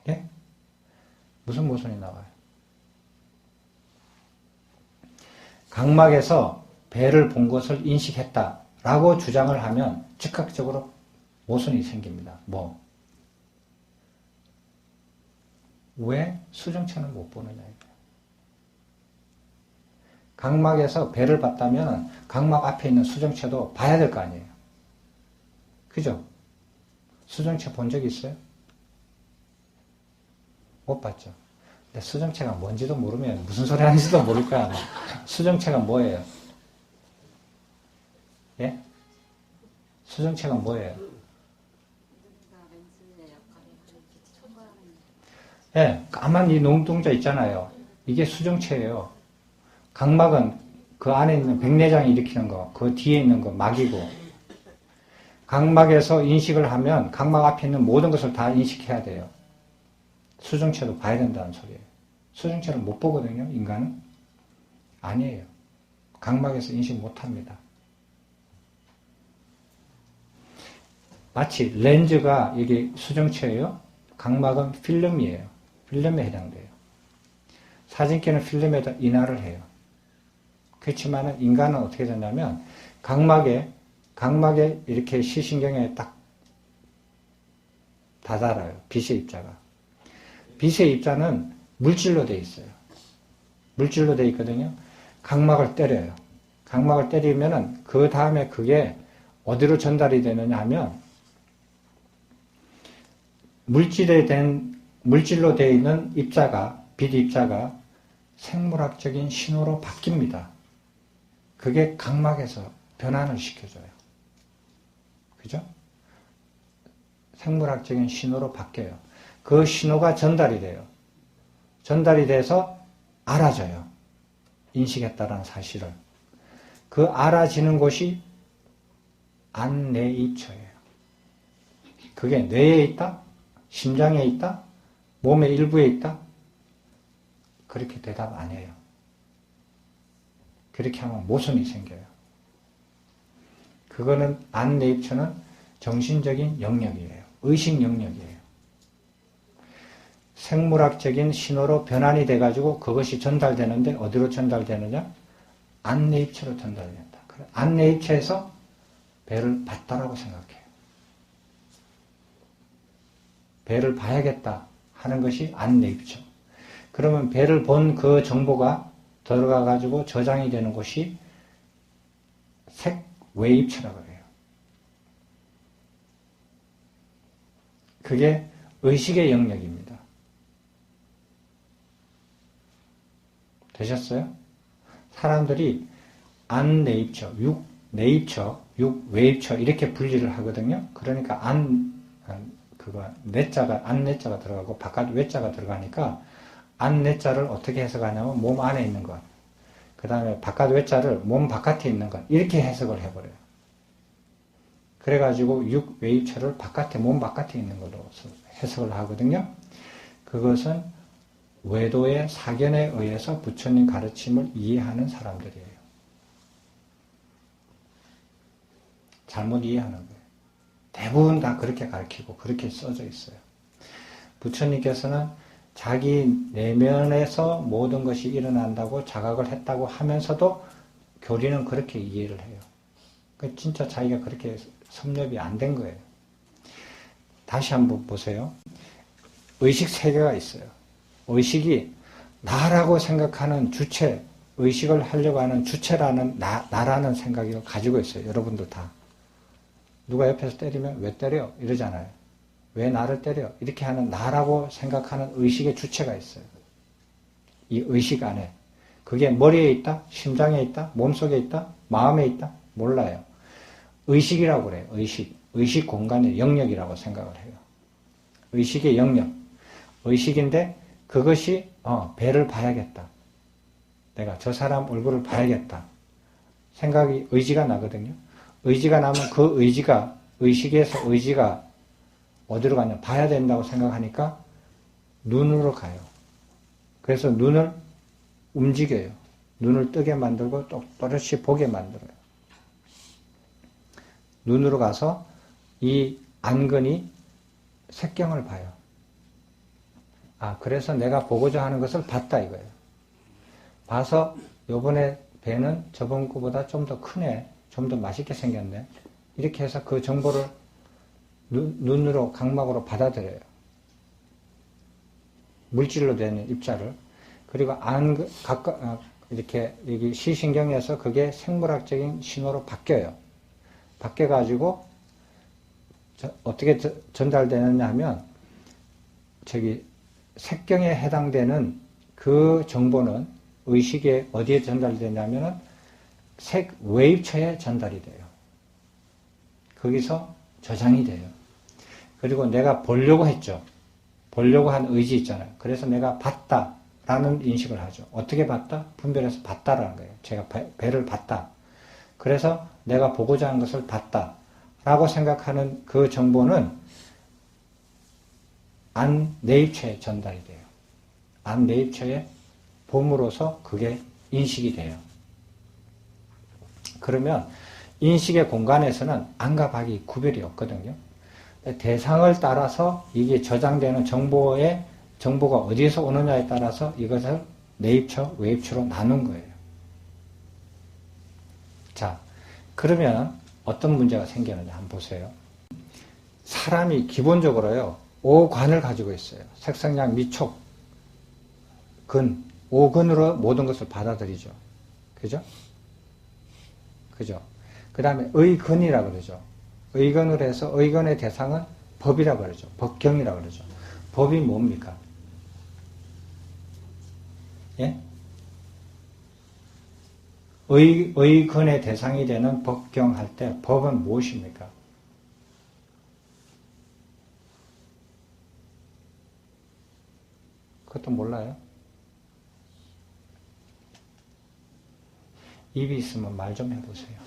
예? 무슨 모순이 나와요? 각막에서 배를 본 것을 인식했다라고 주장을 하면 즉각적으로 모순이 생깁니다. 뭐? 왜 수정체는 못 보느냐 이거예요. 각막에서 배를 봤다면 각막 앞에 있는 수정체도 봐야 될 거 아니에요. 그죠? 수정체 본 적 있어요? 못 봤죠? 근데 수정체가 뭔지도 모르면 무슨 소리 하는지도 모를 거야. 수정체가 뭐예요? 예? 수정체가 뭐예요? 예, 까만 이 눈동자 있잖아요. 이게 수정체예요. 각막은 그 안에 있는 백내장이 일으키는 거, 그 뒤에 있는 거 막이고, 각막에서 인식을 하면 각막 앞에 있는 모든 것을 다 인식해야 돼요. 수정체도 봐야 된다는 소리예요. 수정체를 못 보거든요, 인간은. 아니에요. 각막에서 인식 못 합니다. 마치 렌즈가 이게 수정체예요. 각막은 필름이에요. 필름에 해당돼요. 사진기는 필름에다 인화를 해요. 그렇지만 인간은 어떻게 되냐면 각막에 이렇게 시신경에 딱 다다라요. 빛의 입자가. 빛의 입자는 물질로 되어 있어요. 물질로 되어 있거든요. 각막을 때려요. 각막을 때리면은 그 다음에 그게 어디로 전달이 되느냐 하면 물질로 되어 있는 입자가, 빛 입자가 생물학적인 신호로 바뀝니다. 그게 각막에서 변환을 시켜줘요. 그죠? 생물학적인 신호로 바뀌어요. 그 신호가 전달이 돼요. 전달이 돼서 알아져요. 인식했다라는 사실을. 그 알아지는 곳이 안내입처예요. 그게 뇌에 있다? 심장에 있다? 몸의 일부에 있다? 그렇게 대답 안 해요. 그렇게 하면 모순이 생겨요. 그거는 안내입처는 정신적인 영역이에요. 의식 영역이에요. 생물학적인 신호로 변환이 돼가지고 그것이 전달되는데 어디로 전달되느냐? 안내입처로 전달된다. 안내입처에서 배를 봤다라고 생각해요. 배를 봐야겠다 하는 것이 안내입처. 그러면 배를 본 그 정보가 들어가가지고 저장이 되는 곳이 색외입처라고 해요. 그게 의식의 영역입니다. 되셨어요? 사람들이 안내입처, 육내입처, 육외입처 이렇게 분리를 하거든요. 그러니까 안내자가 들어가고 바깥 외자가 들어가니까 안내자를 어떻게 해석하냐면 몸 안에 있는 것, 그 다음에 바깥 외자를 몸 바깥에 있는 것 이렇게 해석을 해버려요. 그래가지고 육외입처를 몸 바깥에 있는 걸로 해석을 하거든요. 그것은 외도의 사견에 의해서 부처님 가르침을 이해하는 사람들이에요. 잘못 이해하는 거예요. 대부분 다 그렇게 가르치고 그렇게 써져 있어요. 부처님께서는 자기 내면에서 모든 것이 일어난다고 자각을 했다고 하면서도 교리는 그렇게 이해를 해요. 진짜 자기가 그렇게 섭렵이 안 된 거예요. 다시 한번 보세요. 의식 세계가 있어요. 의식이 나라고 생각하는 주체, 의식을 하려고 하는 주체라는 나라는 생각을 가지고 있어요. 여러분들 다. 누가 옆에서 때리면 왜 때려? 이러잖아요. 왜 나를 때려? 이렇게 하는 나라고 생각하는 의식의 주체가 있어요. 이 의식 안에. 그게 머리에 있다? 심장에 있다? 몸속에 있다? 마음에 있다? 몰라요. 의식이라고 그래요. 의식 공간의 영역이라고 생각을 해요. 의식의 영역. 의식인데 그것이 배를 봐야겠다. 내가 저 사람 얼굴을 봐야겠다. 생각이 의지가 나거든요. 의지가 나면 그 의식에서 의지가 어디로 가냐? 봐야 된다고 생각하니까 눈으로 가요. 그래서 눈을 움직여요. 눈을 뜨게 만들고 또렷이 보게 만들어요. 눈으로 가서 이 안근이 색경을 봐요. 그래서 내가 보고자 하는 것을 봤다 이거예요. 봐서 요번에 배는 저번 거보다 좀 더 크네. 좀 더 맛있게 생겼네. 이렇게 해서 그 정보를 눈으로, 각막으로 받아들여요. 물질로 되는 입자를. 그리고 이렇게, 여기 시신경에서 그게 생물학적인 신호로 바뀌어요. 바뀌어가지고, 어떻게 전달되느냐 하면, 색경에 해당되는 그 정보는 의식에 어디에 전달되냐면은 색 외입처에 전달이 돼요. 거기서 저장이 돼요. 그리고 내가 보려고 했죠. 보려고 한 의지 있잖아요. 그래서 내가 봤다라는 인식을 하죠. 어떻게 봤다? 분별해서 봤다라는 거예요. 제가 배를 봤다. 그래서 내가 보고자 하는 것을 봤다라고 생각하는 그 정보는 안내입처에 전달이 돼요. 안내입처에 봄으로써 그게 인식이 돼요. 그러면 인식의 공간에서는 안과 밖이 구별이 없거든요. 대상을 따라서 이게 저장되는 정보가 어디에서 오느냐에 따라서 이것을 내입처, 외입처로 나눈 거예요. 자, 그러면 어떤 문제가 생기느냐 한번 보세요. 사람이 기본적으로요, 5관을 가지고 있어요. 색성양, 미촉, 근, 5근으로 모든 것을 받아들이죠. 그죠? 그죠? 그 다음에 의건이라고 그러죠. 의건으로 해서 의건의 대상은 법이라고 그러죠. 법경이라고 그러죠. 법이 뭡니까? 예? 의건의 대상이 되는 법경 할 때 법은 무엇입니까? 그것도 몰라요? 입이 있으면 말 좀 해보세요.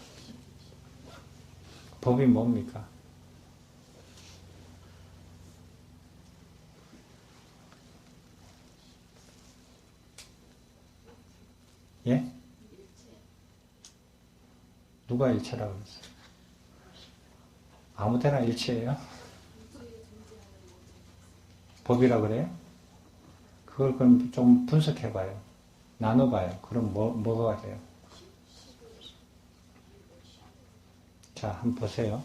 법이 뭡니까? 예? 누가 일체라고 그랬어요? 아무데나 일체예요? 법이라 그래요? 그걸 그럼 좀 분석해봐요. 나눠봐요. 그럼 뭐가 돼요? 자, 한번 보세요.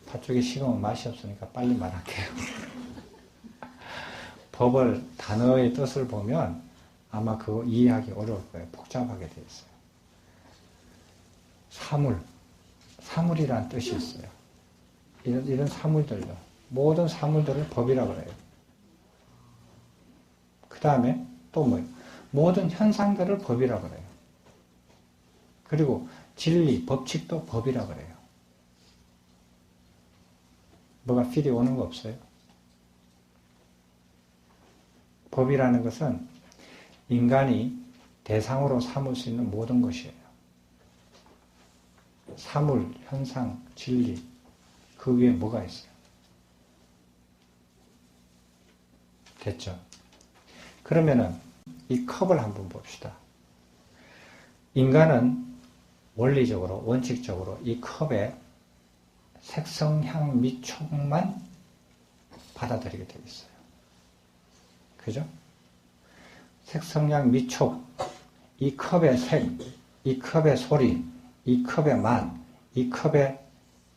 팥죽이 식으면 맛이 없으니까 빨리 말할게요. 법을, 단어의 뜻을 보면 아마 그거 이해하기 어려울 거예요. 복잡하게 되어 있어요. 사물이라는 뜻이 있어요. 이런 사물들요. 모든 사물들을 법이라고 그래요. 그 다음에 또 뭐예요? 모든 현상들을 법이라고 그래요. 그리고 진리, 법칙도 법이라고 그래요. 뭐가 필이 오는 거 없어요? 법이라는 것은 인간이 대상으로 삼을 수 있는 모든 것이에요. 사물, 현상, 진리, 그 위에 뭐가 있어요? 됐죠? 그러면은 이 컵을 한번 봅시다. 인간은 원리적으로, 원칙적으로 이 컵의 색성, 향, 미촉만 받아들이게 되어 있어요. 그죠? 색성, 향, 미촉, 이 컵의 색, 이 컵의 소리, 이 컵의 맛, 이 컵의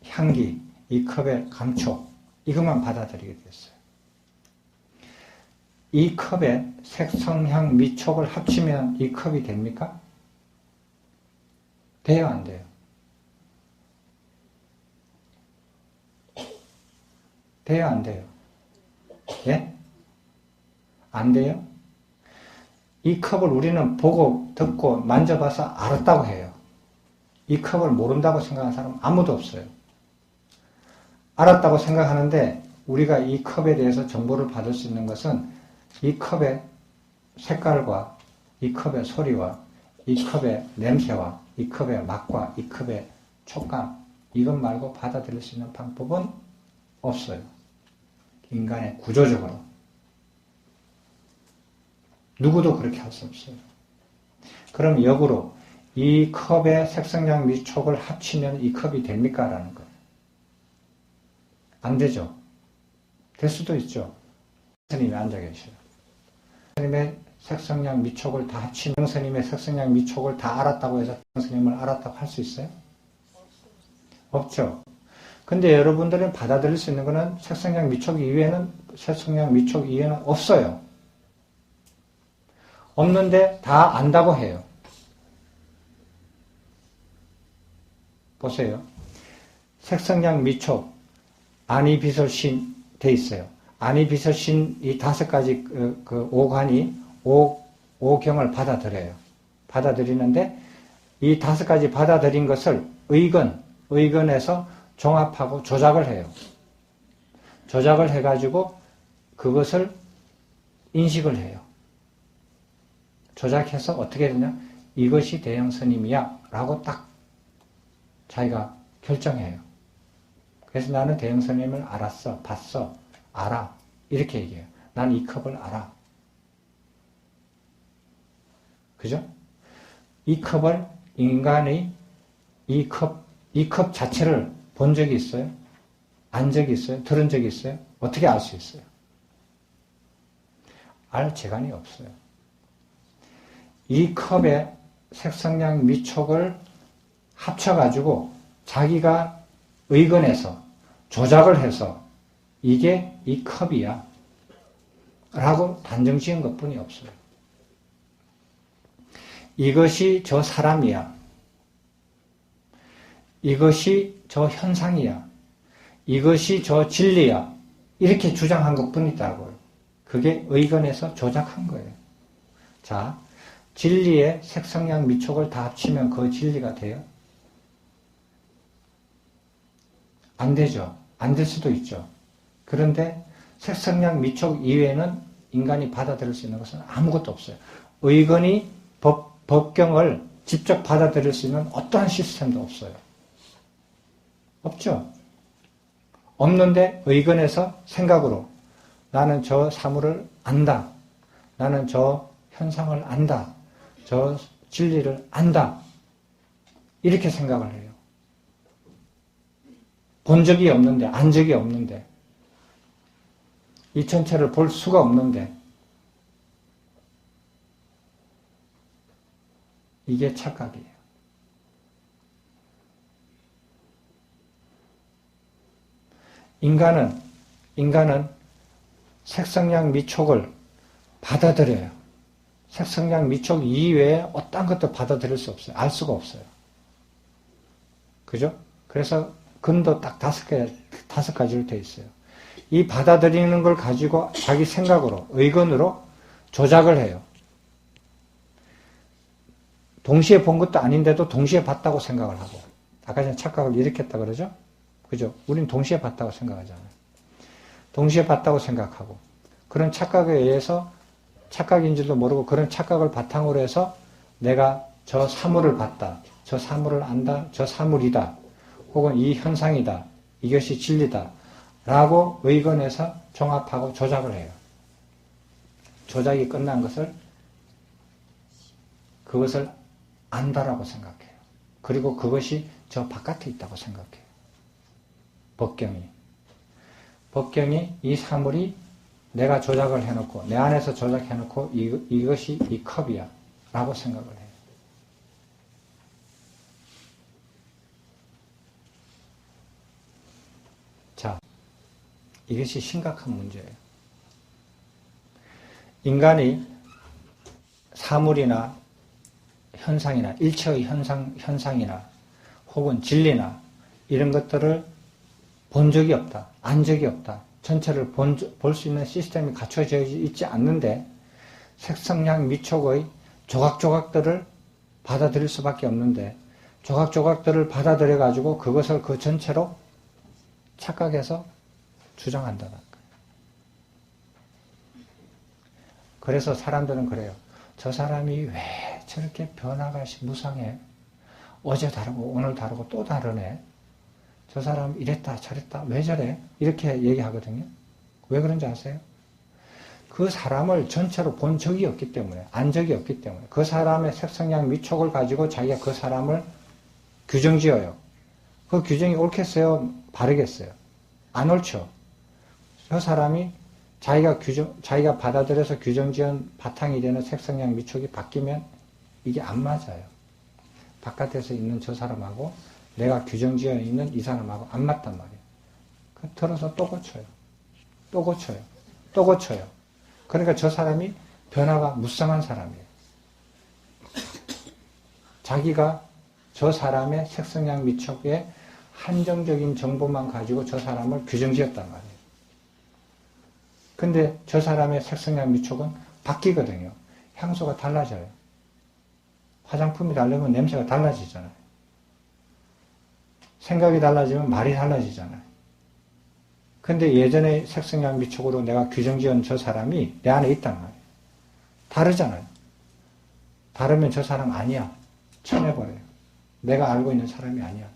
향기, 이 컵의 감촉, 이것만 받아들이게 됐어요. 이 컵의 색성, 향, 미촉을 합치면 이 컵이 됩니까? 돼요, 안 돼요? 돼요, 안 돼요? 예? 안 돼요? 이 컵을 우리는 보고, 듣고, 만져봐서 알았다고 해요. 이 컵을 모른다고 생각하는 사람은 아무도 없어요. 알았다고 생각하는데 우리가 이 컵에 대해서 정보를 받을 수 있는 것은 이 컵의 색깔과 이 컵의 소리와 이 컵의 냄새와 이 컵의 맛과 이 컵의 촉감, 이것 말고 받아들일 수 있는 방법은 없어요. 인간의 구조적으로. 누구도 그렇게 할 수 없어요. 그럼 역으로 이 컵의 색성량 미촉을 합치면 이 컵이 됩니까? 라는 거예요. 안 되죠. 될 수도 있죠. 스님이 앉아 계셔요. 스님의 색성량 미촉을 다 합치면 스님의 색성량 미촉을 다 알았다고 해서 스님을 알았다고 할 수 있어요? 없죠. 근데 여러분들은 받아들일 수 있는 것은 색성량 미촉 이외에는 없어요. 없는데 다 안다고 해요. 보세요. 색성량 미촉, 아니, 비설신 돼 있어요. 아니, 비설신 이 5가지 그 오관이 오경을 받아들여요. 받아들이는데 이 5가지 받아들인 것을 의건에서 종합하고 조작을 해요. 조작을 해가지고 그것을 인식을 해요. 조작해서 어떻게 되냐? 이것이 대형스님이야 라고 딱 자기가 결정해요. 그래서 나는 대형스님을 알았어, 봤어, 알아. 이렇게 얘기해요. 난 이 컵을 알아. 그죠? 이 컵을 인간이 이 컵 자체를 본 적이 있어요? 안 적이 있어요? 들은 적이 있어요? 어떻게 알 수 있어요? 알 재간이 없어요. 이 컵의 색성량 미촉을 합쳐가지고 자기가 의건해서 조작을 해서 이게 이 컵이야 라고 단정 지은 것뿐이 없어요. 이것이 저 사람이야 이것이 저 현상이야. 이것이 저 진리야. 이렇게 주장한 것 뿐이다고요. 그게 의건에서 조작한 거예요. 자, 진리의 색성량 미촉을 다 합치면 그 진리가 돼요? 안 되죠. 안 될 수도 있죠. 그런데 색성량 미촉 이외에는 인간이 받아들일 수 있는 것은 아무것도 없어요. 의건이 법경을 직접 받아들일 수 있는 어떠한 시스템도 없어요. 없죠. 없는데 의건에서 생각으로 나는 저 사물을 안다. 나는 저 현상을 안다. 저 진리를 안다. 이렇게 생각을 해요. 본 적이 없는데, 안 적이 없는데, 이 전체를 볼 수가 없는데, 이게 착각이에요. 인간은 색성량 미촉을 받아들여요. 색성량 미촉 이외에 어떤 것도 받아들일 수 없어요. 알 수가 없어요. 그죠? 그래서 근도 딱 5가지로 되어 있어요. 이 받아들이는 걸 가지고 자기 생각으로, 의건으로 조작을 해요. 동시에 본 것도 아닌데도 동시에 봤다고 생각을 하고. 아까 전에 착각을 일으켰다 그러죠? 그죠? 우린 동시에 봤다고 생각하잖아요. 동시에 봤다고 생각하고. 그런 착각에 의해서 착각인지도 모르고 그런 착각을 바탕으로 해서 내가 저 사물을 봤다. 저 사물을 안다. 저 사물이다. 혹은 이 현상이다. 이것이 진리다. 라고 의건해서 종합하고 조작을 해요. 조작이 끝난 그것을 안다라고 생각해요. 그리고 그것이 저 바깥에 있다고 생각해요. 법경이 이 사물이 내가 조작을 해놓고 내 안에서 조작해놓고 이것이 이 컵이야 라고 생각을 해요. 자, 이것이 심각한 문제예요. 인간이 사물이나 현상이나 일체의 현상이나 혹은 진리나 이런 것들을 본 적이 없다. 안 적이 없다. 전체를 볼 수 있는 시스템이 갖춰져 있지 않는데 색성량 미촉의 조각조각들을 받아들일 수밖에 없는데 조각조각들을 받아들여 가지고 그것을 그 전체로 착각해서 주장한다는 거예요. 그래서 사람들은 그래요. 저 사람이 왜 저렇게 변화가 무상해? 어제 다르고 오늘 다르고 또 다르네. 저 사람 이랬다 저랬다 왜 저래? 이렇게 얘기하거든요. 왜 그런지 아세요? 그 사람을 전체로 본 적이 없기 때문에, 안 적이 없기 때문에 그 사람의 색성량 미촉을 가지고 자기가 그 사람을 규정지어요. 그 규정이 옳겠어요? 바르겠어요? 안 옳죠. 저 사람이 자기가 받아들여서 규정지은 바탕이 되는 색성량 미촉이 바뀌면 이게 안 맞아요. 바깥에서 있는 저 사람하고 내가 규정지어 있는 이 사람하고 안 맞단 말이에요. 들어서 또 고쳐요. 또 고쳐요. 또 고쳐요. 그러니까 저 사람이 변화가 무쌍한 사람이에요. 자기가 저 사람의 색성량 미촉에 한정적인 정보만 가지고 저 사람을 규정지었단 말이에요. 근데 저 사람의 색성량 미촉은 바뀌거든요. 향수가 달라져요. 화장품이 다르면 냄새가 달라지잖아요. 생각이 달라지면 말이 달라지잖아요. 근데 예전의 색성량 미촉으로 내가 규정지은 저 사람이 내 안에 있단 말이에요. 다르잖아요. 다르면 저 사람 아니야. 쳐내버려요. 내가 알고 있는 사람이 아니야.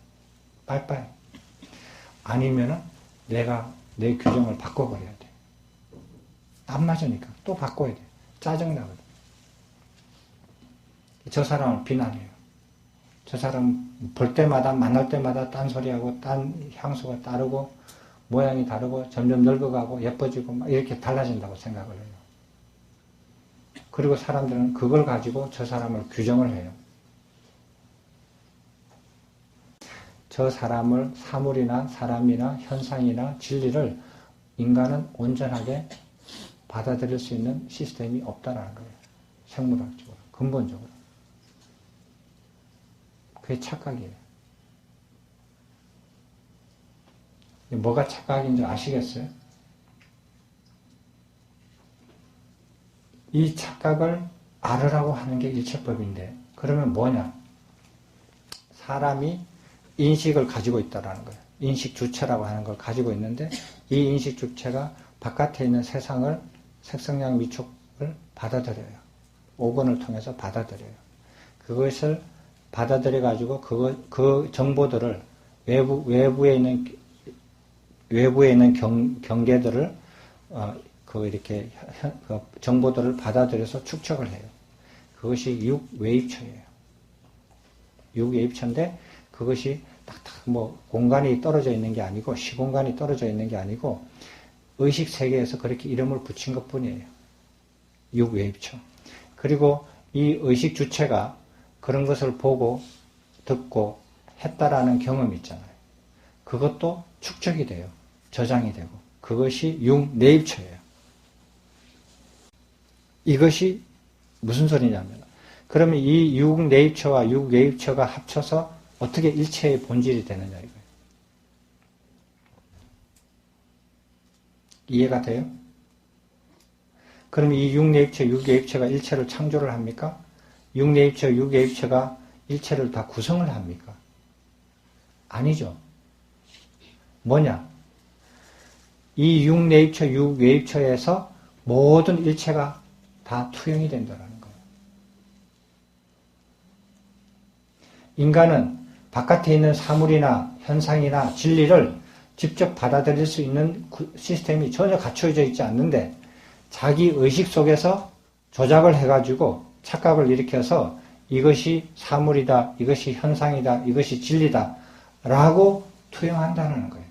빠이빠이. 아니면은 내가 내 규정을 바꿔버려야 돼. 안 맞으니까 또 바꿔야 돼. 짜증나거든. 저 사람을 비난해요. 저 사람 볼 때마다 만날 때마다 딴소리하고 딴 향수가 다르고 모양이 다르고 점점 늙어가고 예뻐지고 막 이렇게 달라진다고 생각을 해요. 그리고 사람들은 그걸 가지고 저 사람을 규정을 해요. 저 사람을 사물이나 사람이나 현상이나 진리를 인간은 온전하게 받아들일 수 있는 시스템이 없다라는 거예요. 생물학적으로, 근본적으로. 그게 착각이에요. 뭐가 착각인 줄 아시겠어요? 이 착각을 알으라고 하는 게 일체법인데, 그러면 뭐냐? 사람이 인식을 가지고 있다라는 거예요. 인식 주체라고 하는 걸 가지고 있는데, 이 인식 주체가 바깥에 있는 세상을, 색성량 미촉을 받아들여요. 오건을 통해서 받아들여요. 그것을 받아들여가지고 그 정보들을 외부에 있는 경계들을 이렇게 정보들을 받아들여서 축적을 해요. 그것이 6웨이처예요. 6웨이처인데 그것이 딱딱 공간이 떨어져 있는 게 아니고 시공간이 떨어져 있는 게 아니고 의식 세계에서 그렇게 이름을 붙인 것뿐이에요. 6웨이처. 그리고 이 의식 주체가 그런 것을 보고 듣고 했다라는 경험이 있잖아요. 그것도 축적이 돼요. 저장이 되고. 그것이 6네이처예요. 이것이 무슨 소리냐면, 그러면 이 6네이처와 6웨이처가 합쳐서 어떻게 일체의 본질이 되느냐 이거예요. 이해가 돼요? 그럼 이 6네이처, 6웨이처가 일체를 창조를 합니까? 6네이처, 6웨이처가 일체를 다 구성을 합니까? 아니죠. 뭐냐? 이 6네이처, 6웨이처에서 모든 일체가 다 투영이 된다는 거예요. 인간은 바깥에 있는 사물이나 현상이나 진리를 직접 받아들일 수 있는 시스템이 전혀 갖춰져 있지 않는데 자기 의식 속에서 조작을 해가지고 착각을 일으켜서 이것이 사물이다, 이것이 현상이다, 이것이 진리다 라고 투영한다는 거예요.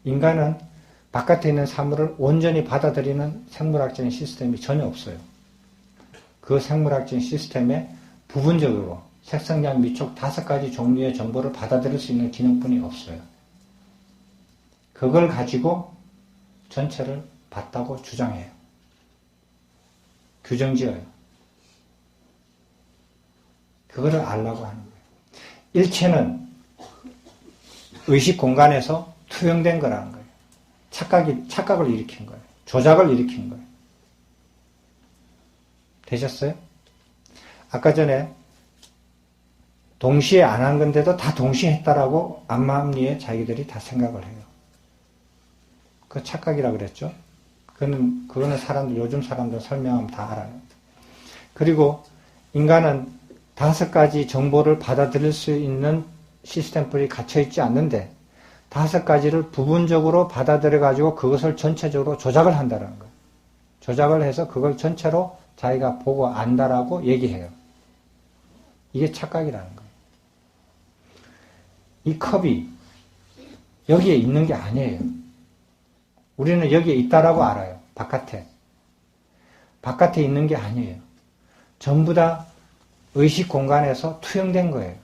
인간은 바깥에 있는 사물을 온전히 받아들이는 생물학적인 시스템이 전혀 없어요. 그 생물학적인 시스템에 부분적으로 색성량 미촉 5가지 종류의 정보를 받아들일 수 있는 기능뿐이 없어요. 그걸 가지고 전체를 봤다고 주장해요. 규정지어요. 그거를 알라고 하는 거예요. 일체는 의식 공간에서 투영된 거라는 거예요. 착각을 일으킨 거예요. 조작을 일으킨 거예요. 되셨어요? 아까 전에 동시에 안 한 건데도 다 동시에 했다라고 암암리에 자기들이 다 생각을 해요. 그 착각이라 그랬죠? 그거는 요즘 사람들 설명하면 다 알아요. 그리고 인간은 5가지 정보를 받아들일 수 있는 시스템들이 갇혀있지 않는데 5가지를 부분적으로 받아들여가지고 그것을 전체적으로 조작을 한다는 거예요. 조작을 해서 그걸 전체로 자기가 보고 안다라고 얘기해요. 이게 착각이라는 거예요. 이 컵이 여기에 있는 게 아니에요. 우리는 여기에 있다라고 알아요. 바깥에. 바깥에 있는 게 아니에요. 전부 다 의식 공간에서 투영된 거예요.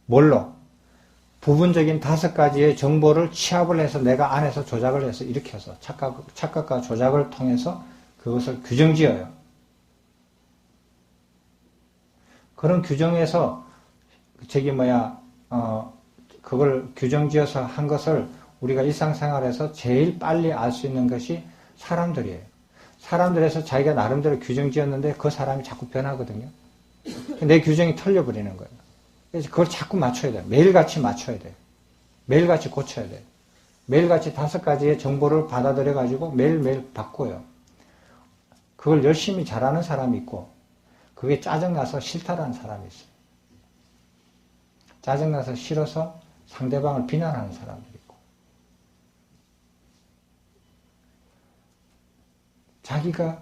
뭘로? 부분적인 5가지의 정보를 취합을 해서 내가 안에서 조작을 해서 일으켜서 착각과 조작을 통해서 그것을 규정지어요. 그런 규정에서 그걸 규정지어서 한 것을 우리가 일상생활에서 제일 빨리 알 수 있는 것이 사람들이에요. 사람들에서 자기가 나름대로 규정지었는데 그 사람이 자꾸 변하거든요. 내 규정이 털려버리는 거예요. 그래서 그걸 자꾸 맞춰야 돼요. 매일같이 맞춰야 돼요. 매일같이 고쳐야 돼요. 매일같이 5가지의 정보를 받아들여가지고 매일매일 바꿔요. 그걸 열심히 잘하는 사람이 있고 그게 짜증나서 싫다라는 사람이 있어요. 짜증나서 싫어서 상대방을 비난하는 사람들이 있고 자기가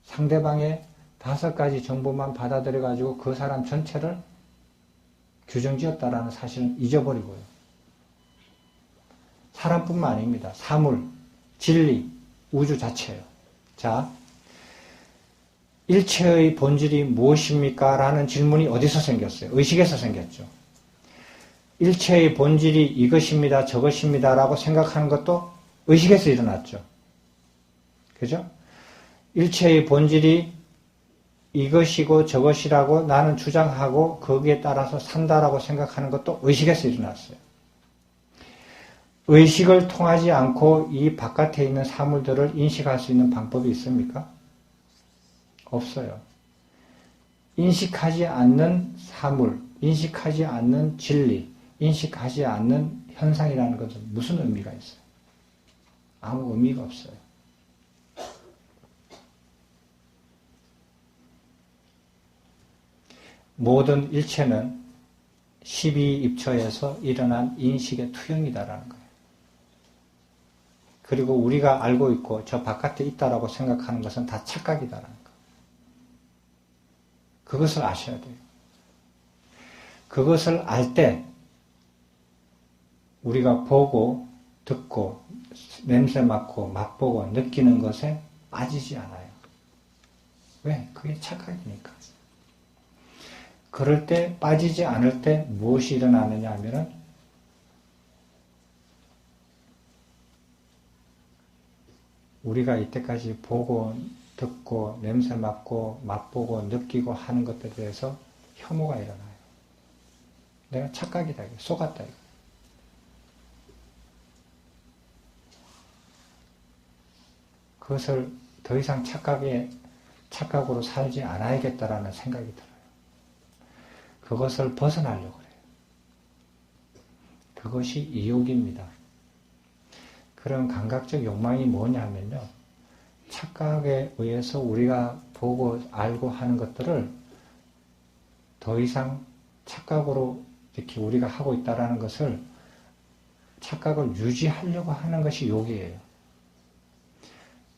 상대방의 5가지 정보만 받아들여가지고 그 사람 전체를 규정지었다라는 사실은 잊어버리고요. 사람뿐만 아닙니다. 사물, 진리, 우주 자체예요. 자, 일체의 본질이 무엇입니까? 라는 질문이 어디서 생겼어요? 의식에서 생겼죠. 일체의 본질이 이것입니다, 저것입니다 라고 생각하는 것도 의식에서 일어났죠. 그죠? 일체의 본질이 이것이고 저것이라고 나는 주장하고 거기에 따라서 산다라고 생각하는 것도 의식에서 일어났어요. 의식을 통하지 않고 이 바깥에 있는 사물들을 인식할 수 있는 방법이 있습니까? 없어요. 인식하지 않는 사물, 인식하지 않는 진리, 인식하지 않는 현상이라는 것은 무슨 의미가 있어요? 아무 의미가 없어요. 모든 일체는 12입처에서 일어난 인식의 투영이다라는 거예요. 그리고 우리가 알고 있고 저 바깥에 있다라고 생각하는 것은 다 착각이다라는 거예요. 그것을 아셔야 돼요. 그것을 알 때 우리가 보고 듣고 냄새 맡고 맛보고 느끼는 것에 빠지지 않아요. 왜? 그게 착각이니까. 그럴 때 빠지지 않을 때 무엇이 일어나느냐 하면은 우리가 이때까지 보고 듣고 냄새 맡고 맛보고 느끼고 하는 것들에 대해서 혐오가 일어나요. 내가 착각이다, 속았다. 그것을 더 이상 착각으로 살지 않아야겠다라는 생각이 들어요. 그것을 벗어나려고 해요. 그것이 이욕입니다. 그런 감각적 욕망이 뭐냐면요. 착각에 의해서 우리가 보고 알고 하는 것들을 더 이상 착각으로 이렇게 우리가 하고 있다는 것을 착각을 유지하려고 하는 것이 욕이에요.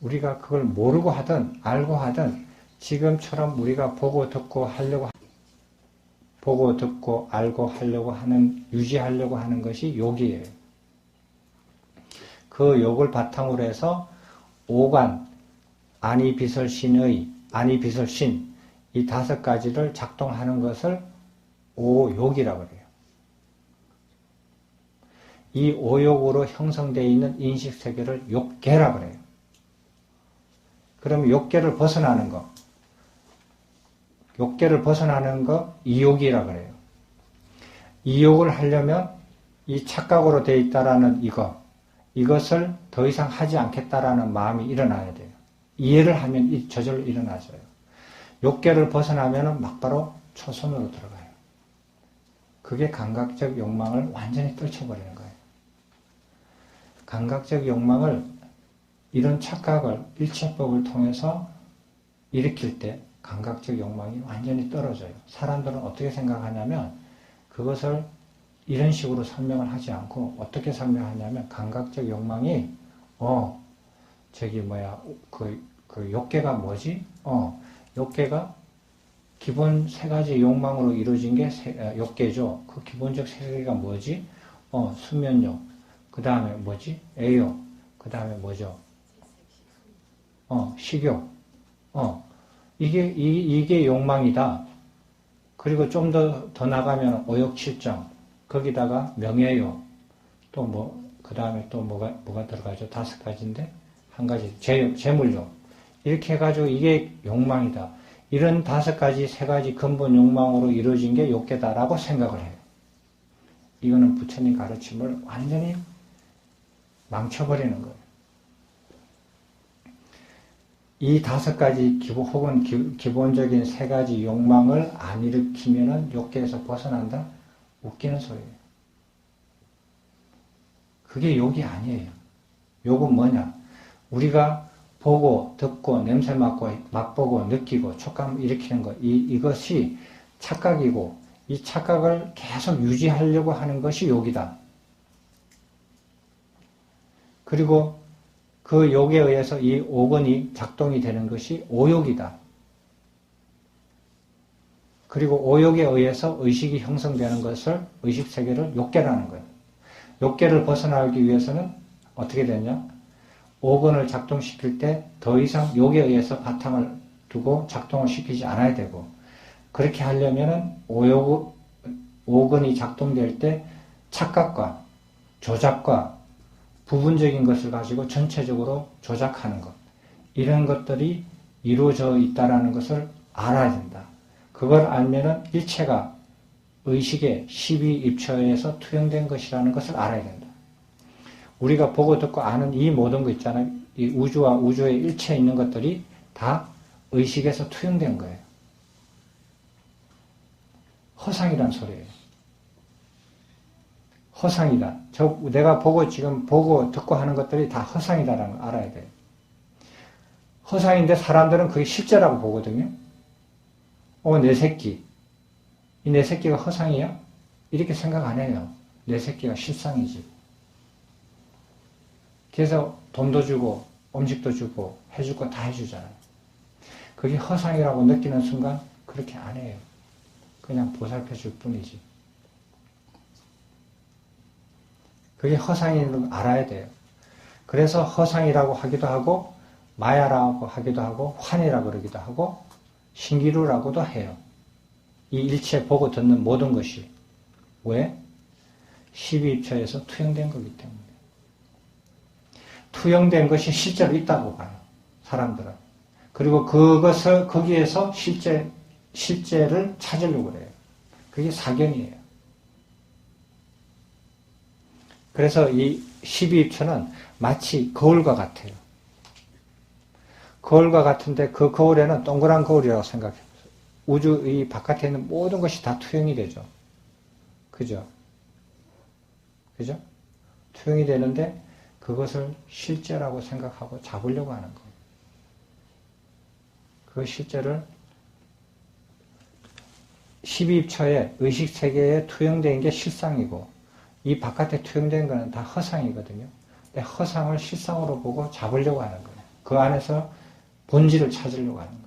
우리가 그걸 모르고 하든 알고 하든 지금처럼 우리가 보고 듣고 알고 하려고 하는, 유지하려고 하는 것이 욕이에요. 그 욕을 바탕으로 해서 오관, 아니비설신의, 아니비설신, 이 5가지를 작동하는 것을 오욕이라고 해요. 이 오욕으로 형성되어 있는 인식세계를 욕계라고 해요. 그럼 욕계를 벗어나는 거, 이욕이라고 해요. 이욕을 하려면 이 착각으로 되어 있다라는 이것을 더 이상 하지 않겠다라는 마음이 일어나야 돼요. 이해를 하면 저절로 일어나져요. 욕계를 벗어나면 막바로 초선으로 들어가요. 그게 감각적 욕망을 완전히 떨쳐버리는 거예요. 감각적 욕망을, 이런 착각을 일체법을 통해서 일으킬 때 감각적 욕망이 완전히 떨어져요. 사람들은 어떻게 생각하냐면 그것을 이런 식으로 설명을 하지 않고 어떻게 설명하냐면 감각적 욕망이 그 욕계가 뭐지? 욕계가 기본 3가지 욕망으로 이루어진 게 욕계죠. 그 기본적 3개가 뭐지? 수면욕, 그 다음에 뭐지? 애욕, 그 다음에 뭐죠? 식욕. 이게 욕망이다. 그리고 좀 더 나가면 오욕칠정, 거기다가 명예욕, 또 그 다음에 또 뭐가 들어가죠? 5가지인데, 한 가지, 재물욕. 이렇게 해가지고 이게 욕망이다. 이런 5가지, 3가지 근본 욕망으로 이루어진 게 욕계다라고 생각을 해요. 이거는 부처님 가르침을 완전히 망쳐버리는 거예요. 이 5가지 혹은 기본적인 3가지 욕망을 안 일으키면은 욕계에서 벗어난다? 웃기는 소리예요. 그게 욕이 아니에요. 욕은 뭐냐? 우리가 보고, 듣고, 냄새 맡고, 맛보고, 느끼고, 촉감 일으키는 것, 이것이 착각이고, 이 착각을 계속 유지하려고 하는 것이 욕이다. 그리고 그 욕에 의해서 이 오건이 작동이 되는 것이 오욕이다. 그리고 오욕에 의해서 의식이 형성되는 것을, 의식세계를 욕계라는 거예요. 욕계를 벗어나기 위해서는 어떻게 되냐? 오건을 작동시킬 때 더 이상 욕에 의해서 바탕을 두고 작동을 시키지 않아야 되고, 그렇게 하려면은 오건이 작동될 때 착각과 조작과 부분적인 것을 가지고 전체적으로 조작하는 것, 이런 것들이 이루어져 있다는 것을 알아야 된다. 그걸 알면은 일체가 의식의 12입처에서 투영된 것이라는 것을 알아야 된다. 우리가 보고 듣고 아는 이 모든 거 있잖아요. 이 우주와 우주의 일체에 있는 것들이 다 의식에서 투영된 거예요. 허상이란 소리예요. 허상이다. 내가 지금 보고 듣고 하는 것들이 다 허상이다라는 걸 알아야 돼요. 허상인데 사람들은 그게 실제라고 보거든요. 내 새끼. 이 내 새끼가 허상이야? 이렇게 생각 안 해요. 내 새끼가 실상이지. 그래서 돈도 주고 음식도 주고 해줄 거 다 해주잖아요. 그게 허상이라고 느끼는 순간 그렇게 안 해요. 그냥 보살펴 줄 뿐이지. 그게 허상인 걸 알아야 돼요. 그래서 허상이라고 하기도 하고 마야라고 하기도 하고 환이라고 그러기도 하고 신기루라고도 해요. 이 일체 보고 듣는 모든 것이 왜? 12입처에서 투영된 거기 때문에. 투영된 것이 실제로 있다고 봐요. 사람들은. 그리고 거기에서 실제를 찾으려고 그래요. 그게 사견이에요. 그래서 이 12입처는 마치 거울과 같아요. 거울과 같은데 그 거울에는 동그란 거울이라고 생각해요. 우주 이 바깥에 있는 모든 것이 다 투영이 되죠. 그죠? 그죠? 투영이 되는데 그것을 실제라고 생각하고 잡으려고 하는 거예요. 그 실제를 12입처의 의식세계에 투영된 게 실상이고 이 바깥에 투영된 거는 다 허상이거든요. 근데 허상을 실상으로 보고 잡으려고 하는 거예요. 그 안에서 본질을 찾으려고 하는 거예요.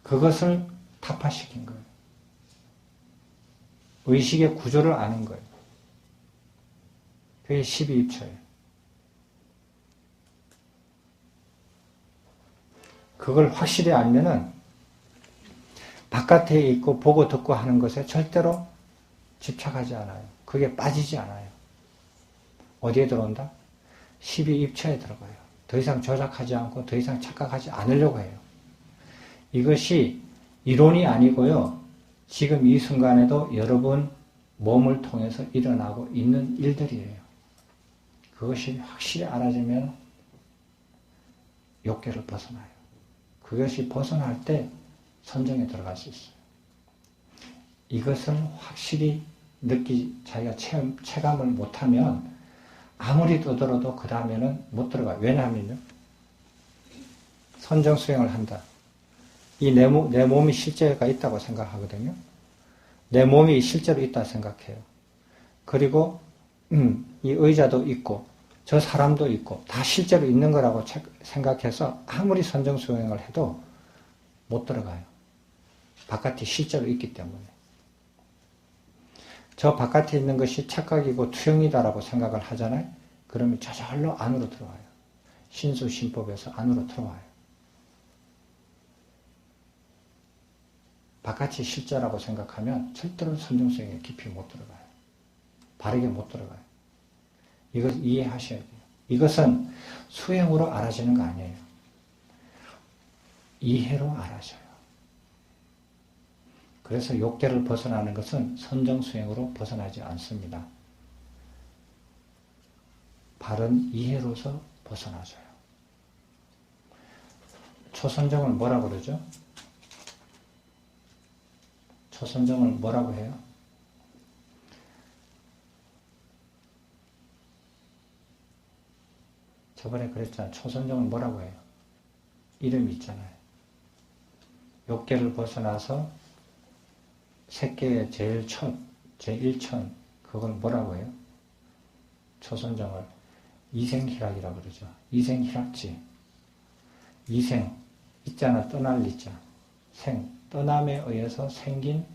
그것을 타파시킨 거예요. 의식의 구조를 아는 거예요. 그게 12입처예요. 그걸 확실히 알면은 바깥에 있고 보고 듣고 하는 것에 절대로 집착하지 않아요. 그게 빠지지 않아요. 어디에 들어온다? 12입처에 들어가요. 더 이상 조작하지 않고 더 이상 착각하지 않으려고 해요. 이것이 이론이 아니고요. 지금 이 순간에도 여러분 몸을 통해서 일어나고 있는 일들이에요. 그것이 확실히 알아지면 욕계를 벗어나요. 그것이 벗어날 때 선정에 들어갈 수 있어요. 이것을 확실히 자기가 체감을 못하면 아무리 떠들어도 그 다음에는 못 들어가요. 왜냐하면요. 선정 수행을 한다. 내 몸이 실제가 있다고 생각하거든요. 내 몸이 실제로 있다고 생각해요. 그리고 이 의자도 있고 저 사람도 있고 다 실제로 있는 거라고 생각해서 아무리 선정 수행을 해도 못 들어가요. 바깥이 실제로 있기 때문에. 저 바깥에 있는 것이 착각이고 투영이다라고 생각을 하잖아요. 그러면 저절로 안으로 들어와요. 신수신법에서 안으로 들어와요. 바깥이 실제라고 생각하면 절대로 선정수행에 깊이 못 들어가요. 바르게 못 들어가요. 이걸 이해하셔야 돼요. 이것은 수행으로 알아지는 거 아니에요. 이해로 알아져요. 그래서 욕계를 벗어나는 것은 선정수행으로 벗어나지 않습니다. 바른 이해로서 벗어나줘요. 초선정을 뭐라고 그러죠? 초선정을 뭐라고 해요? 저번에 그랬잖아요. 초선정을 뭐라고 해요? 이름이 있잖아요. 욕계를 벗어나서 색계의 제일 첫, 제1천, 그걸 뭐라고 해요? 초선정을 이생희락이라고 그러죠. 이생희락지. 이생, 있잖아, 떠날 있자. 생, 떠남에 의해서 생긴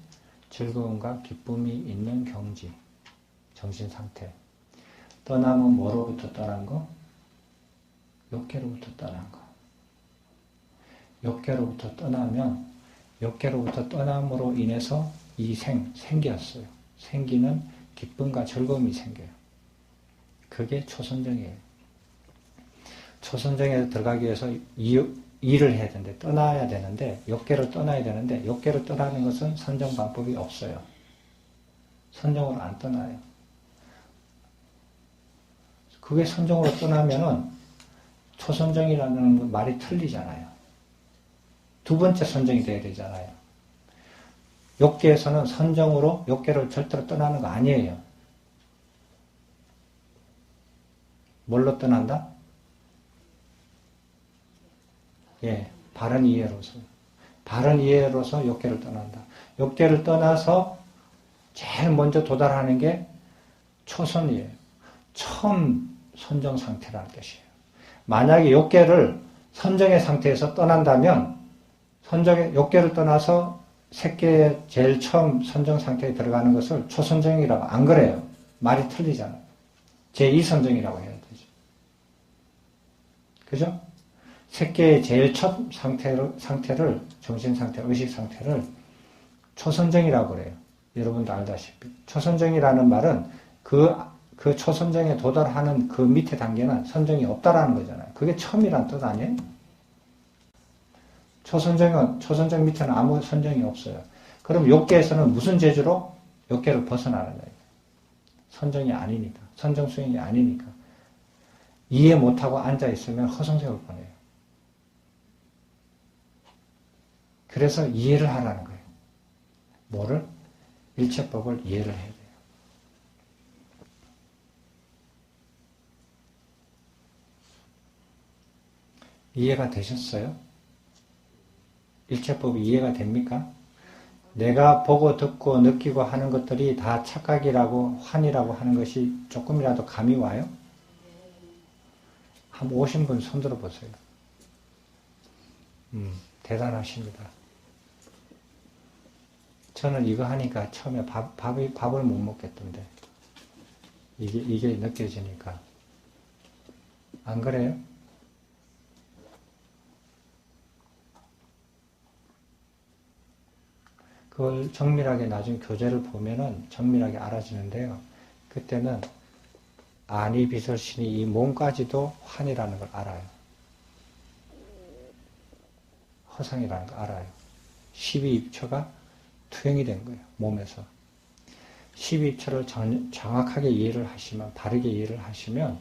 즐거움과 기쁨이 있는 경지, 정신상태. 떠남은 뭐로부터 떠난 거? 욕계로부터 떠난 거. 욕계로부터 떠나면, 욕계로부터 떠남으로 인해서 이 생겼어요. 생기는 기쁨과 즐거움이 생겨요. 그게 초선정이에요. 초선정에 들어가기 위해서 일을 해야 되는데, 떠나야 되는데, 욕계를 떠나야 되는데, 욕계를 떠나는 것은 선정 방법이 없어요. 선정으로 안 떠나요. 그게 선정으로 떠나면은 초선정이라는 말이 틀리잖아요. 두 번째 선정이 돼야 되잖아요. 욕계에서는 선정으로 욕계를 절대로 떠나는 거 아니에요. 뭘로 떠난다? 예, 바른 이해로서. 바른 이해로서 욕계를 떠난다. 욕계를 떠나서 제일 먼저 도달하는 게 초선이에요. 처음 선정 상태라는 뜻이에요. 만약에 욕계를 선정의 상태에서 떠난다면, 욕계를 떠나서 색계의 제일 처음 선정 상태에 들어가는 것을 초선정이라고 안 그래요. 말이 틀리잖아요. 제2선정이라고 해야 되죠. 그죠? 색계의 제일 첫 상태를, 정신 상태, 의식 상태를 초선정이라고 그래요. 여러분도 알다시피. 초선정이라는 말은 그 초선정에 도달하는 그 밑에 단계는 선정이 없다라는 거잖아요. 그게 처음이란 뜻 아니에요? 초선정 밑에는 아무 선정이 없어요. 그럼 욕계에서는 무슨 재주로? 욕계를 벗어나는 거예요. 선정이 아니니까. 선정 수행이 아니니까. 이해 못하고 앉아있으면 허송세월 보내요. 그래서 이해를 하라는 거예요. 뭐를? 일체법을 이해를 해야 돼요. 이해가 되셨어요? 일체법이 이해가 됩니까? 내가 보고 듣고 느끼고 하는 것들이 다 착각이라고 환이라고 하는 것이 조금이라도 감이 와요? 한번 오신 분 손들어 보세요. 대단하십니다. 저는 이거 하니까 처음에 밥을 못 먹겠던데 이게 느껴지니까. 안 그래요? 그걸 정밀하게 나중에 교재를 보면은 정밀하게 알아지는데요. 그때는 아니 비설신이 이 몸까지도 환이라는 걸 알아요. 허상이라는 걸 알아요. 12입처가 투영이 된 거예요. 몸에서. 12입처를 정확하게 이해를 하시면, 바르게 이해를 하시면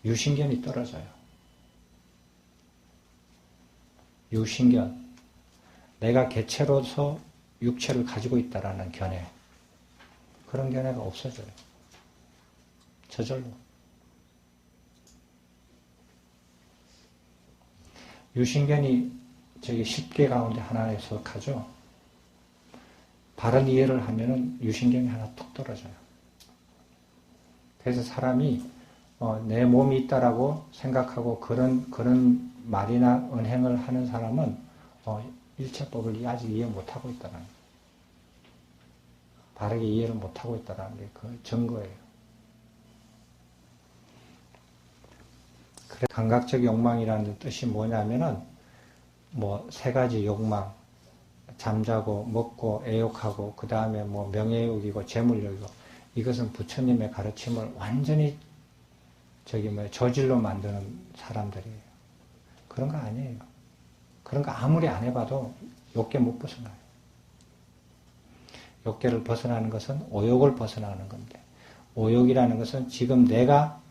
유신견이 떨어져요. 유신견. 내가 개체로서 육체를 가지고 있다라는 견해. 그런 견해가 없어져요. 저절로. 유신견이 저기 10개 가운데 하나에 속하죠. 바른 이해를 하면은 유신견이 하나 툭 떨어져요. 그래서 사람이 내 몸이 있다라고 생각하고 그런 말이나 언행을 하는 사람은 일체법을 아직 이해 못하고 있다는 거예요. 바르게 이해를 못하고 있다는 게 그 증거예요. 그래, 감각적 욕망이라는 뜻이 뭐냐면은 세 가지 욕망, 잠자고 먹고 애욕하고 그 다음에 명예욕이고 재물욕이고, 이것은 부처님의 가르침을 완전히 저질로 만드는 사람들이에요. 그런 거 아니에요. 그런 거 아무리 안 해봐도 욕계 못 벗어나요. 욕계를 벗어나는 것은 오욕을 벗어나는 건데, 오욕이라는 것은 지금 내가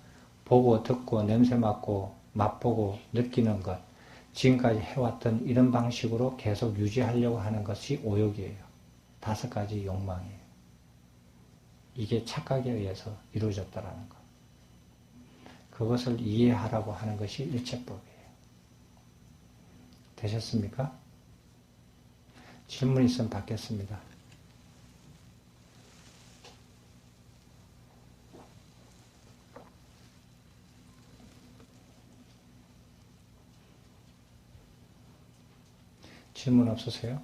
보고 듣고 냄새 맡고 맛보고 느끼는 것, 지금까지 해왔던 이런 방식으로 계속 유지하려고 하는 것이 오욕이에요. 5가지 욕망이에요. 이게 착각에 의해서 이루어졌다라는 것. 그것을 이해하라고 하는 것이 일체법이에요. 되셨습니까? 질문 있으면 받겠습니다. 질문 없으세요?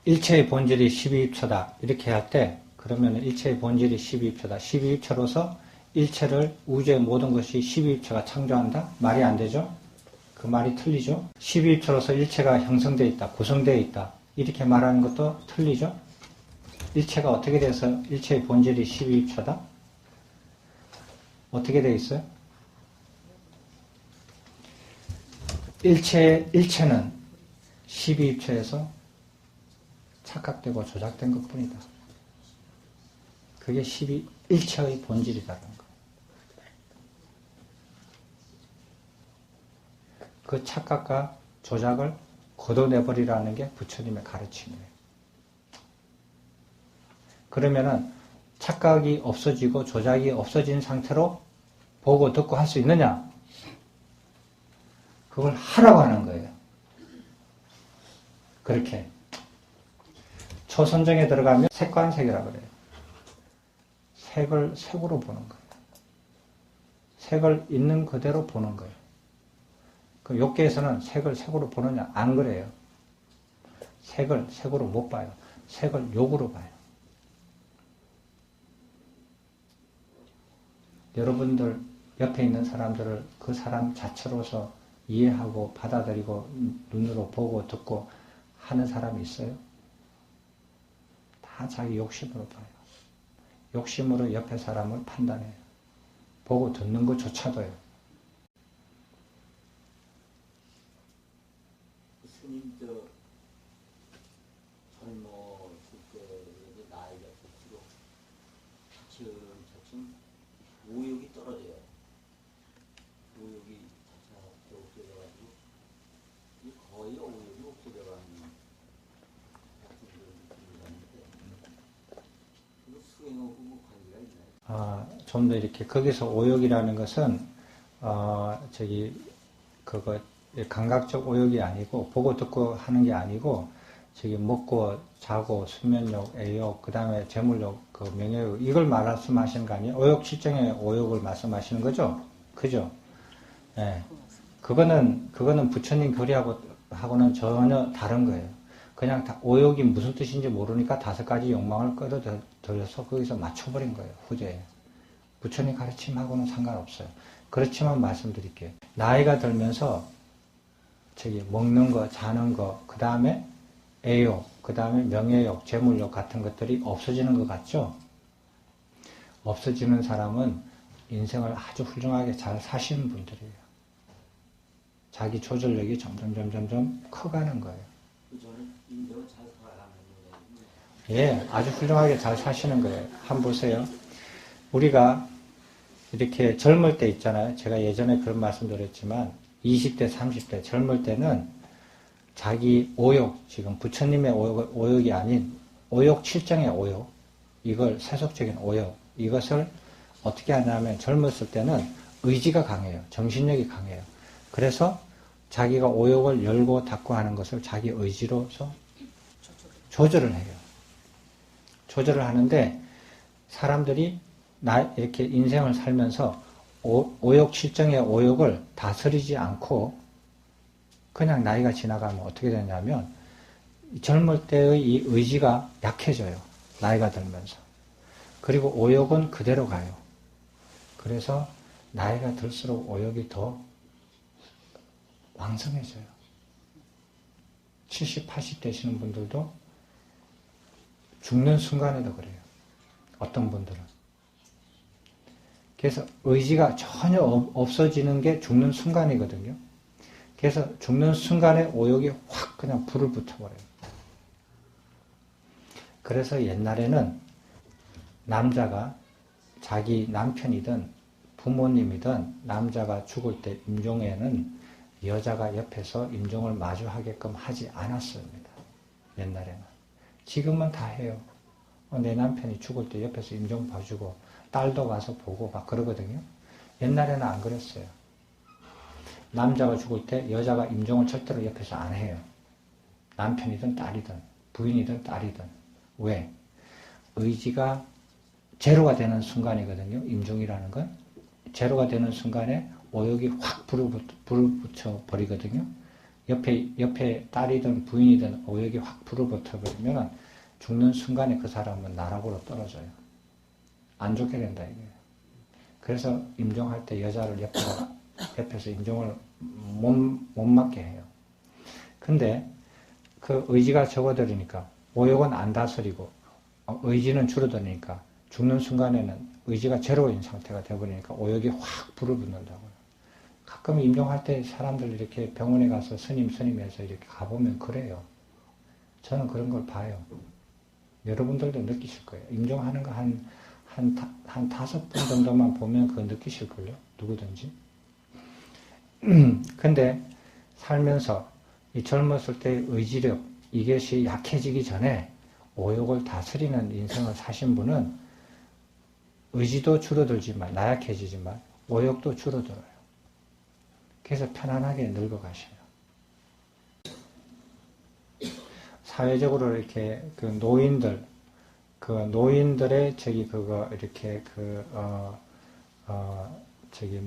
일체의 본질이 12입처다. 이렇게 할 때, 그러면 일체의 본질이 12입처다. 12입처로서 일체를, 우주의 모든 것이 12입처가 창조한다? 말이 안 되죠? 그 말이 틀리죠? 12입처로서 일체가 형성되어 있다, 구성되어 있다. 이렇게 말하는 것도 틀리죠? 일체가 어떻게 돼서 일체의 본질이 12입처다? 어떻게 되어 있어요? 일체는 12입체에서 착각되고 조작된 것 뿐이다. 그게 12일체의 본질이라는 거. 그 착각과 조작을 걷어내버리라는 게 부처님의 가르침이에요. 그러면은 착각이 없어지고 조작이 없어진 상태로 보고 듣고 할 수 있느냐? 그걸 하라고 하는 거예요. 그렇게. 초선정에 들어가면 색관색이라고 그래요. 색을 색으로 보는 거예요. 색을 있는 그대로 보는 거예요. 그 욕계에서는 색을 색으로 보느냐? 안 그래요. 색을 색으로 못 봐요. 색을 욕으로 봐요. 여러분들 옆에 있는 사람들을 그 사람 자체로서 이해하고 받아들이고 눈으로 보고 듣고 하는 사람이 있어요? 다 자기 욕심으로 봐요. 욕심으로 옆에 사람을 판단해요. 보고 듣는 것조차도요. 스님 젊었을 때 나이가 들수록 차츰 오욕이 떨어져요. 오욕이 차차 없어져가지고 거의 오욕이 없어져가는 같은 그런 느낌이 나는데 그 수행하고 뭐 관계가 있나요? 좀 더 이렇게 거기서 오욕이라는 것은 그거 감각적 오욕이 아니고 보고 듣고 하는 게 아니고 저기 먹고 자고 수면욕, 애욕, 그 다음에 재물욕, 그 명예욕 이걸 말씀하시는 거 아니에요? 오욕 실정의 오욕을 말씀하시는 거죠? 그죠? 예. 그거는 부처님 교리하고는 전혀 다른 거예요. 그냥 오욕이 무슨 뜻인지 모르니까 5가지 욕망을 끌어들여서 거기서 맞춰버린 거예요. 후제에. 부처님 가르침하고는 상관없어요. 그렇지만 말씀드릴게요. 나이가 들면서 먹는 거, 자는 거, 그 다음에 애욕, 그 다음에 명예욕, 재물욕 같은 것들이 없어지는 것 같죠? 없어지는 사람은 인생을 아주 훌륭하게 잘 사시는 분들이에요. 자기 조절력이 점점 커가는 거예요. 저는 인생을 잘 살아가는 거예요. 예, 아주 훌륭하게 잘 사시는 거예요. 한번 보세요. 우리가 이렇게 젊을 때 있잖아요. 제가 예전에 그런 말씀 드렸지만 20대, 30대 젊을 때는 자기 오욕, 지금 부처님의 오욕이 아닌 오욕 7정의 오욕, 이걸 세속적인 오욕, 이것을 어떻게 하냐면 젊었을 때는 의지가 강해요. 정신력이 강해요. 그래서 자기가 오욕을 열고 닫고 하는 것을 자기 의지로서 조절을 해요. 조절을 하는데 사람들이 이렇게 인생을 살면서 오욕 7정의 오욕을 다스리지 않고 그냥 나이가 지나가면 어떻게 되냐면 젊을 때의 이 의지가 약해져요. 나이가 들면서. 그리고 오욕은 그대로 가요. 그래서 나이가 들수록 오욕이 더 왕성해져요. 70, 80 되시는 분들도 죽는 순간에도 그래요. 어떤 분들은. 그래서 의지가 전혀 없어지는 게 죽는 순간이거든요. 그래서 죽는 순간에 오욕이 확 그냥 불을 붙여버려요. 그래서 옛날에는 남자가 자기 남편이든 부모님이든 남자가 죽을 때 임종에는 여자가 옆에서 임종을 마주하게끔 하지 않았습니다. 옛날에는. 지금은 다 해요. 내 남편이 죽을 때 옆에서 임종 봐주고 딸도 가서 보고 막 그러거든요. 옛날에는 안 그랬어요. 남자가 죽을 때 여자가 임종을 절대로 옆에서 안 해요. 남편이든 딸이든 부인이든 딸이든. 왜? 의지가 제로가 되는 순간이거든요. 임종이라는 건. 제로가 되는 순간에 오욕이 확 불을 붙여 버리거든요. 옆에 딸이든 부인이든 오욕이 확 불을 붙여 버리면 죽는 순간에 그 사람은 나락으로 떨어져요. 안 좋게 된다 이거예요. 그래서 임종할 때 여자를 옆에서 임종을 못 맞게 해요. 근데 그 의지가 적어들으니까 오욕은 안 다스리고 의지는 줄어드니까 죽는 순간에는 의지가 제로인 상태가 되어버리니까 오욕이 확 불을 붙는다고요. 가끔 임종할 때 사람들 이렇게 병원에 가서 스님 해서 이렇게 가보면 그래요. 저는 그런 걸 봐요. 여러분들도 느끼실 거예요. 임종하는 거 한 5분 정도만 보면 그거 느끼실걸요? 누구든지. 근데 살면서 이 젊었을 때의 의지력, 이것이 약해지기 전에 오욕을 다스리는 인생을 사신 분은 의지도 줄어들지만, 나약해지지만, 오욕도 줄어들어요. 그래서 편안하게 늙어가셔요. 사회적으로 이렇게 노인들의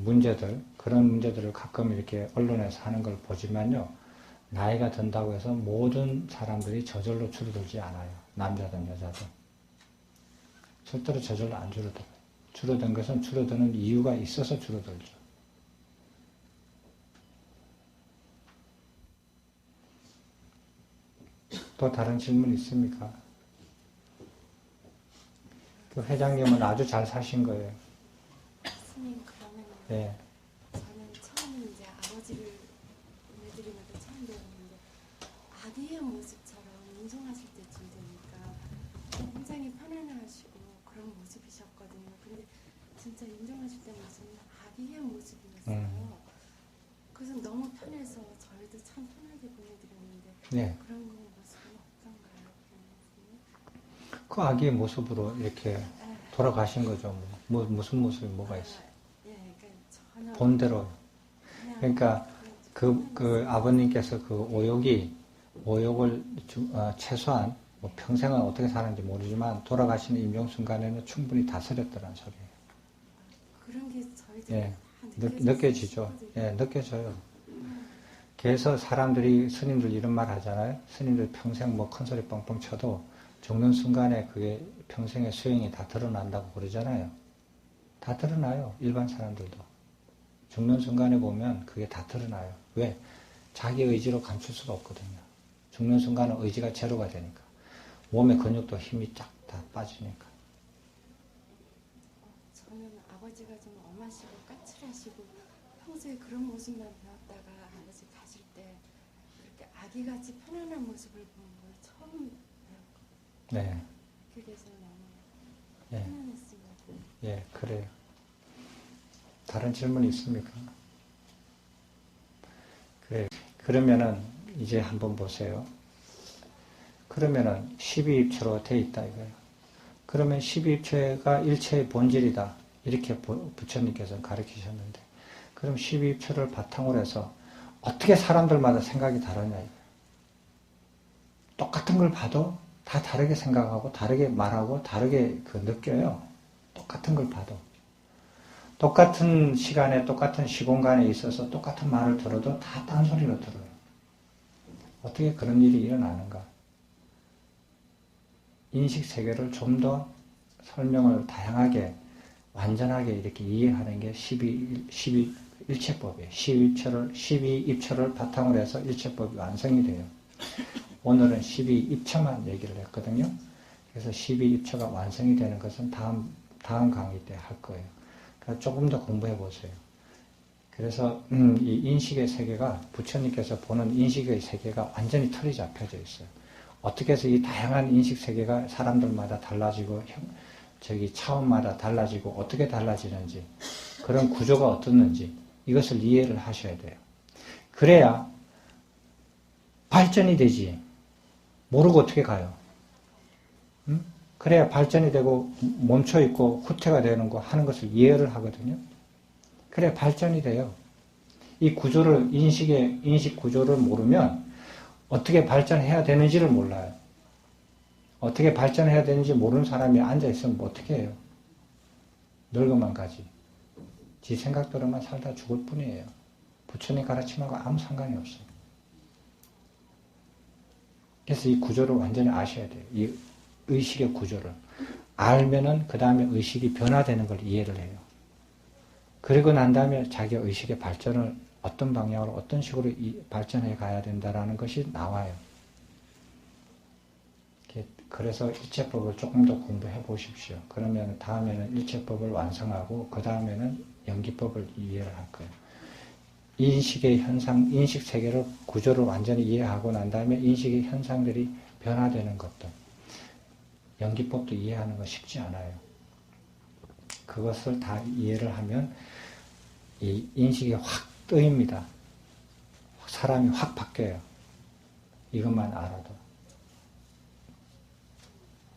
문제들, 그런 문제들을 가끔 이렇게 언론에서 하는 걸 보지만요, 나이가 든다고 해서 모든 사람들이 저절로 줄어들지 않아요. 남자든 여자든. 절대로 저절로 안 줄어들어요. 줄어든 것은 줄어드는 이유가 있어서 줄어들죠. 또 다른 질문 있습니까? 그 회장님은 아주 잘 사신 거예요. 스님 그러면 예. 저는 처음 이제 아버지를 보내드리는 걸 처음 배웠는데 아기의 모습처럼 인정하실 때쯤 되니까 굉장히 편안하시고 그런 모습이셨거든요. 근데 진짜 인정하실 때 모습은 아기의 모습이었어요. 그래서 너무 편해서 저희도 참 편하게 보내드렸는데 네. 그런 모습은 어떤가요? 그 아기의 모습으로 이렇게 돌아가신 거죠. 무슨 모습이 뭐가 있어요? 예, 그러니까 전혀 본대로. 그냥 그러니까 그 아버님께서 그 오욕을 최소한 뭐 평생은 어떻게 사는지 모르지만 돌아가시는 임종순간에는 충분히 다스렸더라는 소리예요. 그런 게 저희들 예, 다 느껴지죠. 예, 느껴져요. 그래서 사람들이, 스님들 이런 말 하잖아요. 스님들 평생 뭐 큰소리 뻥뻥 쳐도 죽는 순간에 그게 평생의 수행이 다 드러난다고 그러잖아요. 다 드러나요. 일반 사람들도. 죽는 순간에 보면 그게 다 드러나요. 왜? 자기 의지로 감출 수가 없거든요. 죽는 순간은 의지가 제로가 되니까. 몸의 근육도 힘이 쫙 다 빠지니까. 저는 아버지가 좀 엄하시고 까칠하시고 평소에 그런 모습만 배웠다가 아버지 가실 때 그렇게 아기같이 편안한 모습을 보는 걸 처음 배웠거든요. 네. 그래서 너무 예. 편안했습니다. 예, 그래요. 다른 질문 있습니까? 그래. 그러면은 이제 한번 보세요. 그러면은 12입체로 돼 있다 이거예요. 그러면 12입체가 일체의 본질이다. 이렇게 부처님께서 가르치셨는데, 그럼 12입체를 바탕으로 해서 어떻게 사람들마다 생각이 다르냐 이거예요. 똑같은 걸 봐도 다 다르게 생각하고 다르게 말하고 다르게 느껴요. 똑같은 걸 봐도. 똑같은 시간에 똑같은 시공간에 있어서 똑같은 말을 들어도 다 딴소리로 들어요. 어떻게 그런 일이 일어나는가? 인식 세계를 좀 더 설명을 다양하게 완전하게 이렇게 이해하는 게 12일체법이에요. 12입체를 바탕으로 해서 일체법이 완성이 돼요. 오늘은 12입체만 얘기를 했거든요. 그래서 12입체가 완성이 되는 것은 다음 강의 때 할 거예요. 그러니까 조금 더 공부해 보세요. 그래서 이 인식의 세계가, 부처님께서 보는 인식의 세계가 완전히 틀이 잡혀져 있어요. 어떻게 해서 이 다양한 인식 세계가 사람들마다 달라지고 차원마다 달라지고 어떻게 달라지는지, 그런 구조가 어떻는지 이것을 이해를 하셔야 돼요. 그래야 발전이 되지. 모르고 어떻게 가요? 그래야 발전이 되고 멈춰있고 후퇴가 되는 거 하는 것을 이해를 하거든요. 그래야 발전이 돼요. 이 구조를, 인식 구조를 모르면 어떻게 발전해야 되는지를 몰라요. 어떻게 발전해야 되는지 모르는 사람이 앉아있으면 뭐 어떻게 해요? 늙어만 가지. 지 생각대로만 살다 죽을 뿐이에요. 부처님 가르치는 거 아무 상관이 없어요. 그래서 이 구조를 완전히 아셔야 돼요. 이 의식의 구조를. 알면은 그 다음에 의식이 변화되는 걸 이해를 해요. 그리고 난 다음에 자기 의식의 발전을 어떤 방향으로 어떤 식으로 발전해 가야 된다라는 것이 나와요. 그래서 일체법을 조금 더 공부해 보십시오. 그러면 다음에는 일체법을 완성하고 그 다음에는 연기법을 이해를 할 거예요. 인식의 현상, 인식 세계를 구조를 완전히 이해하고 난 다음에 인식의 현상들이 변화되는 것도, 연기법도 이해하는 거 쉽지 않아요. 그것을 다 이해를 하면 이 인식이 확 뜨입니다. 사람이 확 바뀌어요. 이것만 알아도.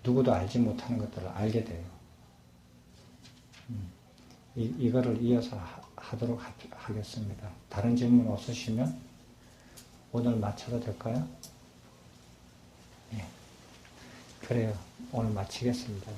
누구도 알지 못하는 것들을 알게 돼요. 이거를 이어서 하도록 하겠습니다. 다른 질문 없으시면 오늘 마쳐도 될까요? 네. 그래요. 오늘 마치겠습니다.